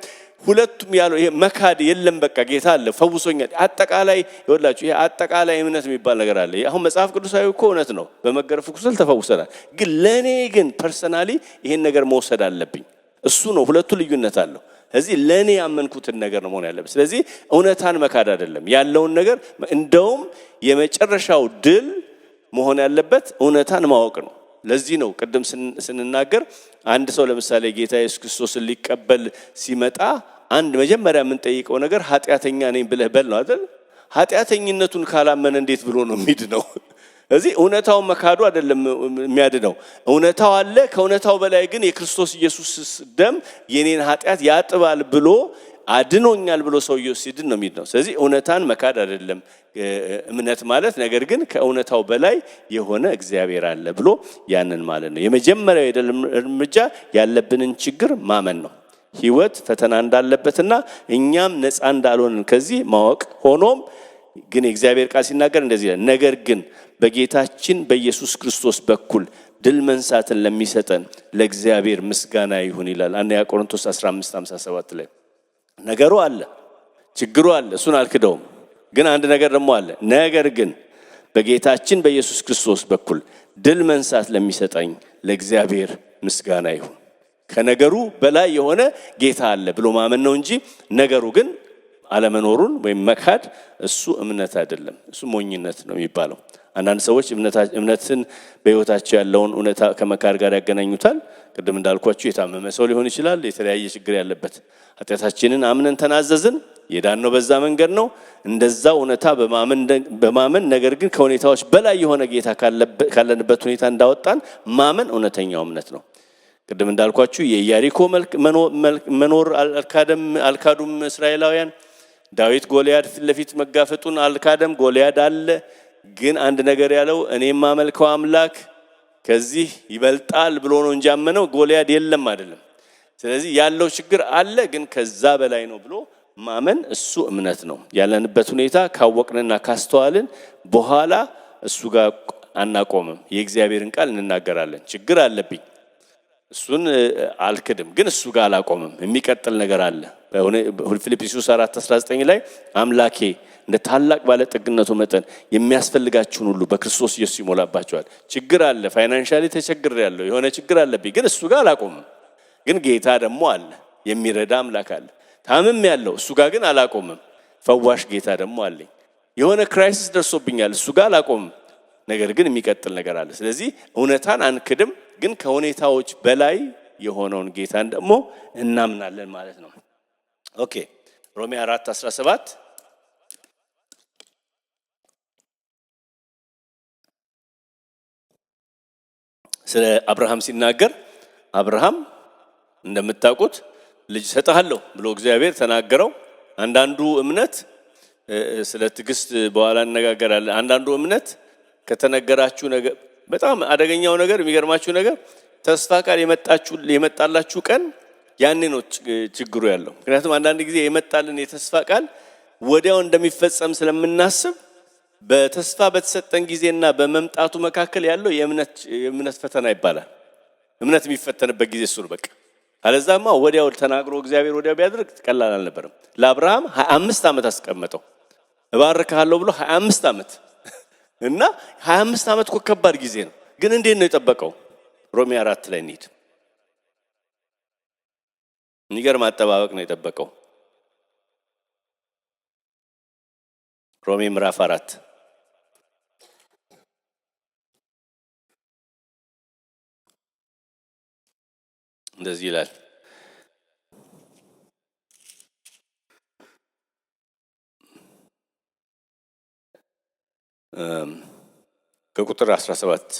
ሁለቱም ያለው ይሄ መካድ የለም በቃ ጌታ አለ ፈውሶኛል። አጠቃላይ ይወላችሁ ይሄ አጠቃላይ እምነት የሚባል ነገር አለ። አሁን መጽሐፍ ቅዱሳዊ እኮ እውነት ነው፣ በመገረፍ ቁስል ተፈውሰናል። ግን ለኔ ግን ፐርሰናሊ ይሄን ነገር መውሰድ አለብኝ። እሱ ነው፣ ሁለቱ ልዩነት አለው። ስለዚህ ለኔ ያመንኩትን ነገር ነው መሆን ያለበት። ስለዚህ እውነታን መካድ አይደለም ያለውን ነገር። እንደውም የመጨረሻው ድል መሆን ያለበት እውነታን ማወቅ ነው። ለዚህ ነው ቅድም ስንናገር አንድ ሰው ለምሳሌ ጌታ ኢየሱስ ክርስቶስን ሊቀበል ሲመጣ አንድ መጀመሪያ የምንጠይቀው ነገር ኃጢአተኛ ነኝ ብለህ በል ነው አይደል? ኃጢአተኝነቱን ካላመነ እንዴት ብሎ ነው የሚድነው? ስለዚህ እውነታው መካዱ አይደለም የሚያድነው። እውነታው አለ። ከእውነታው በላይ ግን የክርስቶስ ኢየሱስ ደም የኔን ኃጢአት ያጥባል ብሎ አድኖኛል ብሎ ሰውየው ሲድን ነው የሚድነው። ስለዚህ እውነታን መካድ አይደለም እምነት ማለት፣ ነገር ግን ከእውነታው በላይ የሆነ እግዚአብሔር አለ ብሎ ያንን ማለት ነው። የመጀመሪያው የድል እርምጃ ያለብንን ችግር ማመን ነው። ህይወት ፈተና እንዳለበትና እኛም ነፃ እንዳልሆንን ከዚህ ማወቅ። ሆኖም ግን የእግዚአብሔር ቃል ሲናገር እንደዚህ ይላል፣ ነገር ግን በጌታችን በኢየሱስ ክርስቶስ በኩል ድል መንሳትን ለሚሰጠን ለእግዚአብሔር ምስጋና ይሁን ይላል። አንደኛ ቆሮንቶስ 15:57 ላይ ነገሩ አለ፣ ችግሩ አለ፣ እሱን አልክደውም። ግን አንድ ነገር ደግሞ አለ፣ ነገር ግን በጌታችን በኢየሱስ ክርስቶስ በኩል ድል መንሳት ለሚሰጠኝ ለእግዚአብሔር ምስጋና ይሁን። ከነገሩ በላይ የሆነ ጌታ አለ ብሎ ማመን ነው እንጂ ነገሩ ግን አለመኖሩን ወይም መካድ እሱ እምነት አይደለም፣ እሱ ሞኝነት ነው የሚባለው። አንዳንድ ሰዎች እምነትን በህይወታቸው ያለውን እውነታ ከመካድ ጋር ያገናኙታል። ቅድም እንዳልኳችሁ የታመመ ሰው ሊሆን ይችላል፣ የተለያየ ችግር ያለበት። ኃጢአታችንን አምነን ተናዘዝን፣ የዳነው በዛ መንገድ ነው። እንደዛ እውነታ በማመን ነገር ግን ከሁኔታዎች በላይ የሆነ ጌታ ካለንበት ሁኔታ እንዳወጣን ማመን እውነተኛው እምነት ነው። ቅድም እንዳልኳችሁ የኢያሪኮ መኖር አልካዱም እስራኤላውያን። ዳዊት ጎልያድ ፊት ለፊት መጋፈጡን አልካደም። ጎልያድ አለ፣ ግን አንድ ነገር ያለው እኔ የማመልከው አምላክ ከዚህ ይበልጣል ብሎ ነው እንጂ ያመነው ጎልያድ የለም አይደለም። ስለዚህ ያለው ችግር አለ፣ ግን ከዛ በላይ ነው ብሎ ማመን እሱ እምነት ነው። ያለንበት ሁኔታ ካወቅንና ካስተዋልን በኋላ እሱ ጋር አናቆምም። የእግዚአብሔርን ቃል እንናገራለን። ችግር አለብኝ፣ እሱን አልክድም፣ ግን እሱ ጋር አላቆምም። የሚቀጥል ነገር አለ። ፊልጵስዩስ 4:19 ላይ አምላኬ እንደ ታላቅ ባለጠግነቱ መጠን የሚያስፈልጋችሁን ሁሉ በክርስቶስ ኢየሱስ ይሞላባችኋል። ችግር አለ፣ ፋይናንሻሊ ተቸግሬያለሁ፣ የሆነ ችግር አለብኝ፣ ግን እሱ ጋር አላቆምም። ግን ጌታ ደግሞ አለ፣ የሚረዳ አምላክ አለ። ታምም ያለው እሱ ጋር ግን አላቆምም። ፈዋሽ ጌታ ደግሞ አለኝ። የሆነ ክራይሲስ ደርሶብኛል፣ እሱ ጋር አላቆምም። ነገር ግን የሚቀጥል ነገር አለ። ስለዚህ እውነታን አንክድም፣ ግን ከሁኔታዎች በላይ የሆነውን ጌታን ደግሞ እናምናለን ማለት ነው። ኦኬ ሮሜ 4:17 ስለ አብርሃም ሲናገር አብርሃም እንደምታውቁት ልጅ ሰጣለሁ ብሎ እግዚአብሔር ተናገረው። አንዳንዱ እምነት ስለ ትዕግስት በኋላ እንነጋገራለን። አንዳንዱ እምነት ከተነገራችሁ ነገር በጣም አደገኛው ነገር የሚገርማችሁ ነገር ተስፋ ቃል የመጣላችሁ ቀን ያኔ ነው ችግሩ ያለው። ምክንያቱም አንዳንድ ጊዜ የመጣልን የተስፋ ቃል ወዲያው እንደሚፈጸም ስለምናስብ በተስፋ በተሰጠን ጊዜና በመምጣቱ መካከል ያለው የእምነት ፈተና ይባላል። እምነት የሚፈተንበት ጊዜ እሱ ነው በቃ። አለዛማ ወዲያው ተናግሮ እግዚአብሔር ወዲያው ቢያደርግ ቀላል አልነበረም። ለአብርሃም 25 ዓመት አስቀመጠው። እባርክሃለሁ ብሎ 25 ዓመት እና 25 ዓመት እኮ ከባድ ጊዜ ነው። ግን እንዴት ነው የጠበቀው? ሮሜ 4 ላይ እንሂድ። የሚገርም አጠባበቅ ነው የጠበቀው። ሮሜ ምዕራፍ 4 እንደዚህ ይላል። ከቁጥር 16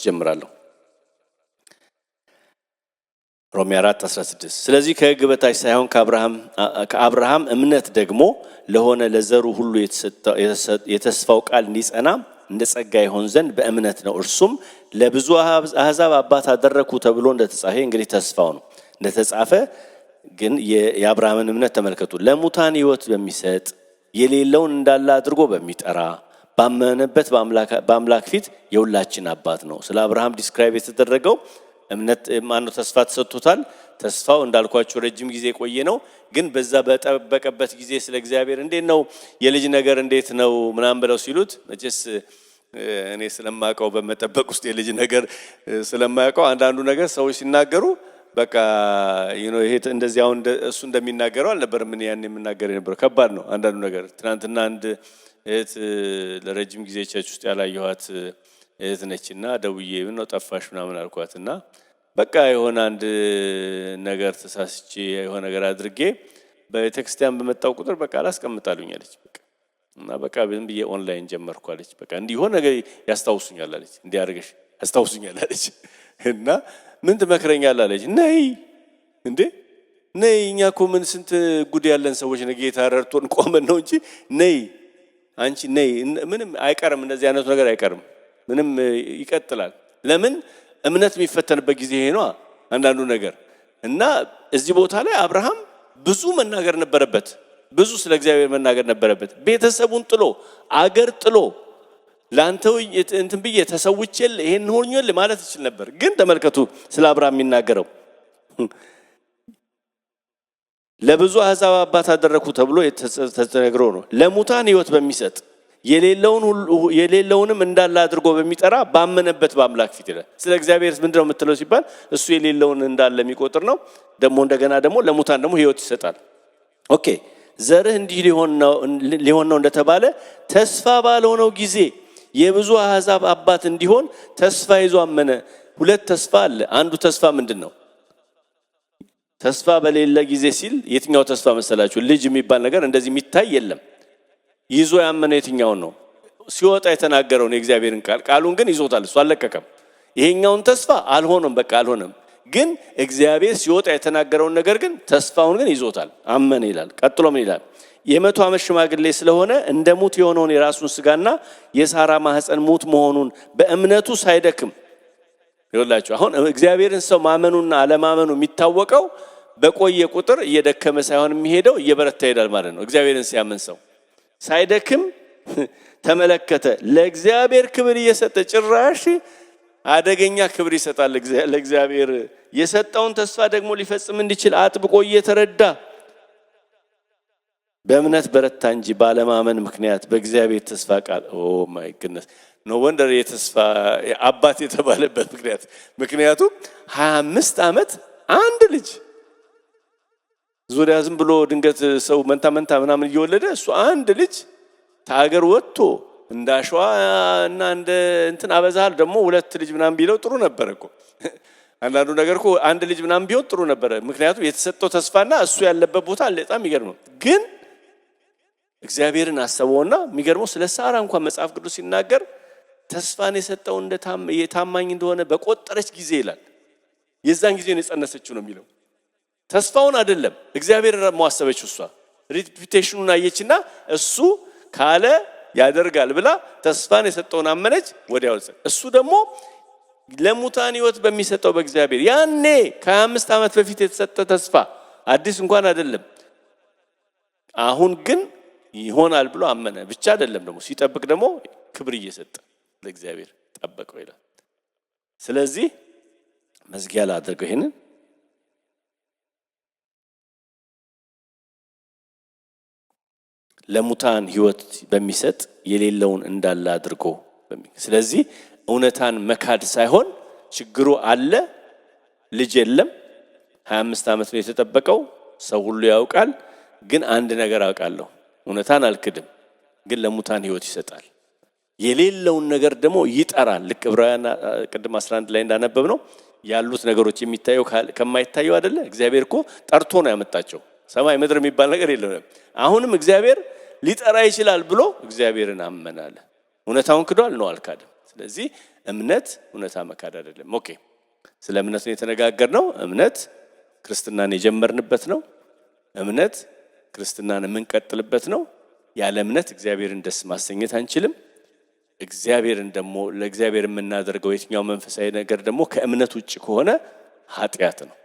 ጀምራለሁ። ሮሜ 4:16 ስለዚህ ከሕግ በታች ሳይሆን ከአብርሃም እምነት ደግሞ ለሆነ ለዘሩ ሁሉ የተስፋው ቃል እንዲጸና እንደ ጸጋ ይሆን ዘንድ በእምነት ነው። እርሱም ለብዙ አሕዛብ አባት አደረኩ ተብሎ እንደተጻፈ እንግዲህ ተስፋው ነው እንደተጻፈ። ግን የአብርሃምን እምነት ተመልከቱ። ለሙታን ሕይወት በሚሰጥ የሌለውን እንዳለ አድርጎ በሚጠራ ባመነበት በአምላክ ፊት የሁላችን አባት ነው። ስለ አብርሃም ዲስክራይብ የተደረገው እምነት ማነው? ተስፋ ተሰጥቶታል። ተስፋው እንዳልኳችሁ ረጅም ጊዜ ቆየ ነው። ግን በዛ በጠበቀበት ጊዜ ስለ እግዚአብሔር እንዴት ነው የልጅ ነገር እንዴት ነው ምናምን ብለው ሲሉት መቼስ እኔ ስለማውቀው በመጠበቅ ውስጥ የልጅ ነገር ስለማውቀው አንዳንዱ ነገር ሰዎች ሲናገሩ በቃ ይሄ እንደዚህ አሁን እሱ እንደሚናገረው አልነበረም። ምን ያን የምናገር የነበረው ከባድ ነው አንዳንዱ ነገር። ትናንትና አንድ እህት ለረጅም ጊዜ ቸርች ውስጥ ያላየኋት እህት ነችና ደውዬ ምን ነው ጠፋሽ ምናምን አልኳትና በቃ የሆነ አንድ ነገር ተሳስቼ የሆነ ነገር አድርጌ በቴክስቲያን በመጣው ቁጥር በቃ አላስቀምጣሉኝ አለች። በቃ እና በቃ ብን ብዬ ኦንላይን ጀመርኩ አለች። በቃ እንዲህ ሆነ ነገር ያስታውሱኛል አለች። እንዲህ አድርገሽ ያስታውሱኛል አለች። እና ምን ትመክረኛለህ አለች። ነይ እንዴ ነይ፣ እኛ እኮ ምን ስንት ጉድ ያለን ሰዎች ነው። ጌታ ረድቶን ቆመን ነው እንጂ ነይ አንቺ ነይ። ምንም አይቀርም፣ እንደዚህ አይነቱ ነገር አይቀርም፣ ምንም ይቀጥላል። ለምን እምነት የሚፈተንበት ጊዜ ይሄ ነው አንዳንዱ ነገር። እና እዚህ ቦታ ላይ አብርሃም ብዙ መናገር ነበረበት፣ ብዙ ስለ እግዚአብሔር መናገር ነበረበት። ቤተሰቡን ጥሎ አገር ጥሎ ላንተው እንትን ብዬ ተሰውቼል ይሄን ሆኜል ማለት ይችል ነበር። ግን ተመልከቱ ስለ አብርሃም የሚናገረው ለብዙ አሕዛብ አባት አደረኩ ተብሎ ተነግሮ ነው። ለሙታን ሕይወት በሚሰጥ የሌለውንም እንዳለ አድርጎ በሚጠራ ባመነበት በአምላክ ፊት ይላል። ስለ እግዚአብሔር ምንድነው የምትለው ሲባል እሱ የሌለውን እንዳለ የሚቆጥር ነው። ደግሞ እንደገና ደግሞ ለሙታን ደግሞ ሕይወት ይሰጣል። ኦኬ ዘርህ እንዲህ ሊሆን ነው እንደተባለ ተስፋ ባልሆነው ጊዜ የብዙ አሕዛብ አባት እንዲሆን ተስፋ ይዞ አመነ። ሁለት ተስፋ አለ። አንዱ ተስፋ ምንድነው? ተስፋ በሌለ ጊዜ ሲል የትኛው ተስፋ መሰላችሁ? ልጅ የሚባል ነገር እንደዚህ የሚታይ የለም። ይዞ ያመነ የትኛው ነው? ሲወጣ የተናገረው ነው የእግዚአብሔርን ቃል። ቃሉን ግን ይዞታል፣ እሱ አልለቀቀም። ይሄኛውን ተስፋ አልሆነም፣ በቃ አልሆነም። ግን እግዚአብሔር ሲወጣ የተናገረውን ነገር ግን ተስፋውን ግን ይዞታል፣ አመነ ይላል። ቀጥሎ ምን ይላል? የ100 ዓመት ሽማግሌ ስለሆነ እንደ ሙት የሆነውን የራሱን ስጋና የሳራ ማህፀን ሙት መሆኑን በእምነቱ ሳይደክም ይወላችሁ። አሁን እግዚአብሔርን ሰው ማመኑና አለማመኑ የሚታወቀው በቆየ ቁጥር እየደከመ ሳይሆን የሚሄደው እየበረታ ይሄዳል ማለት ነው። እግዚአብሔርን ሲያምን ሰው ሳይደክም ተመለከተ፣ ለእግዚአብሔር ክብር እየሰጠ ጭራሽ አደገኛ ክብር ይሰጣል። ለእግዚአብሔር የሰጠውን ተስፋ ደግሞ ሊፈጽም እንዲችል አጥብቆ እየተረዳ በእምነት በረታ እንጂ ባለማመን ምክንያት በእግዚአብሔር ተስፋ ቃል ኦ ማይ ጉድነስ ኖ ወንደር የተስፋ አባት የተባለበት ምክንያቱም 25 ዓመት አንድ ልጅ ዙሪያ ዝም ብሎ ድንገት ሰው መንታ ምናምን እየወለደ እሱ አንድ ልጅ ታገር ወጥቶ እንዳሸዋ እና እንደ እንትን አበዛል ደግሞ ሁለት ልጅ ምናምን ቢለው ጥሩ ነበር እኮ። አንዳንዱ ነገር እኮ አንድ ልጅ ምናምን ቢሆን ጥሩ ነበር፣ ምክንያቱም የተሰጠው ተስፋና እሱ ያለበት ቦታ በጣም ይገርም። ግን እግዚአብሔርን አሰበውና የሚገርመው ስለ ሳራ እንኳን መጽሐፍ ቅዱስ ሲናገር ተስፋን የሰጠው የታማኝ እንደሆነ በቆጠረች ጊዜ ይላል። የዛን ጊዜ ነው የጸነሰችው ነው የሚለው። ተስፋውን አይደለም እግዚአብሔር ማሰበችው። እሷ ሪፒቴሽኑን አየችና እሱ ካለ ያደርጋል ብላ ተስፋን የሰጠውን አመነች። ወዲያው እሱ ደግሞ ለሙታን ሕይወት በሚሰጠው በእግዚአብሔር ያኔ ከ25 ዓመት በፊት የተሰጠ ተስፋ አዲስ እንኳን አይደለም። አሁን ግን ይሆናል ብሎ አመነ። ብቻ አይደለም ደግሞ ሲጠብቅ ደግሞ ክብር እየሰጠ ለእግዚአብሔር ጠበቀው ይላል። ስለዚህ መዝጊያ ላድርገው ይሄንን ለሙታን ሕይወት በሚሰጥ የሌለውን እንዳለ አድርጎ ስለዚህ እውነታን መካድ ሳይሆን ችግሩ አለ፣ ልጅ የለም፣ 25 ዓመት ነው የተጠበቀው፣ ሰው ሁሉ ያውቃል። ግን አንድ ነገር አውቃለሁ፣ እውነታን አልክድም፣ ግን ለሙታን ሕይወት ይሰጣል። የሌለውን ነገር ደግሞ ይጠራል። ልክ ዕብራውያን ቅድም 11 ላይ እንዳነበብ ነው ያሉት ነገሮች የሚታየው ከማይታየው አይደለ? እግዚአብሔር እኮ ጠርቶ ነው ያመጣቸው። ሰማይ ምድር የሚባል ነገር የለም። አሁንም እግዚአብሔር ሊጠራ ይችላል ብሎ እግዚአብሔርን አመናለ። እውነታውን ክዷል ነው አልካደም። ስለዚህ እምነት እውነታ መካድ አይደለም። ኦኬ፣ ስለ እምነት ነው የተነጋገርነው። እምነት ክርስትናን የጀመርንበት ነው። እምነት ክርስትናን የምንቀጥልበት ነው። ያለ እምነት እግዚአብሔርን ደስ ማሰኘት አንችልም። እግዚአብሔርን ደግሞ ለእግዚአብሔር የምናደርገው የትኛው መንፈሳዊ ነገር ደግሞ ከእምነት ውጭ ከሆነ ኃጢአት ነው።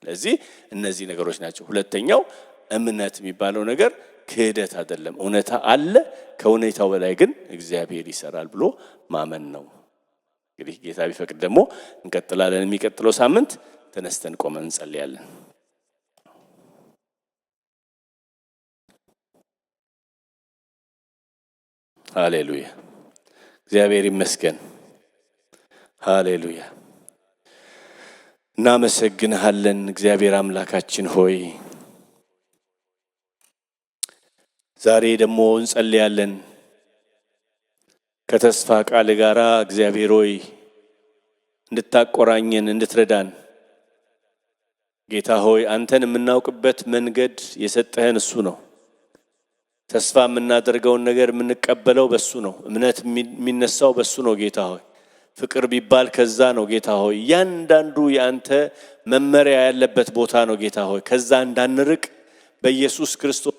ስለዚህ እነዚህ ነገሮች ናቸው። ሁለተኛው እምነት የሚባለው ነገር ክህደት አይደለም። እውነታ አለ፣ ከሁኔታው በላይ ግን እግዚአብሔር ይሰራል ብሎ ማመን ነው። እንግዲህ ጌታ ቢፈቅድ ደግሞ እንቀጥላለን። የሚቀጥለው ሳምንት ተነስተን ቆመን እንጸልያለን። ሃሌሉያ፣ እግዚአብሔር ይመስገን። ሃሌሉያ፣ እናመሰግንሃለን እግዚአብሔር አምላካችን ሆይ ዛሬ ደግሞ እንጸልያለን ከተስፋ ቃል ጋራ እግዚአብሔር ሆይ እንድታቆራኘን እንድትረዳን። ጌታ ሆይ አንተን የምናውቅበት መንገድ የሰጠህን እሱ ነው። ተስፋ የምናደርገውን ነገር የምንቀበለው በሱ ነው። እምነት የሚነሳው በሱ ነው። ጌታ ሆይ ፍቅር ቢባል ከዛ ነው። ጌታ ሆይ ያንዳንዱ ያንተ መመሪያ ያለበት ቦታ ነው። ጌታ ሆይ ከዛ እንዳንርቅ በኢየሱስ ክርስቶስ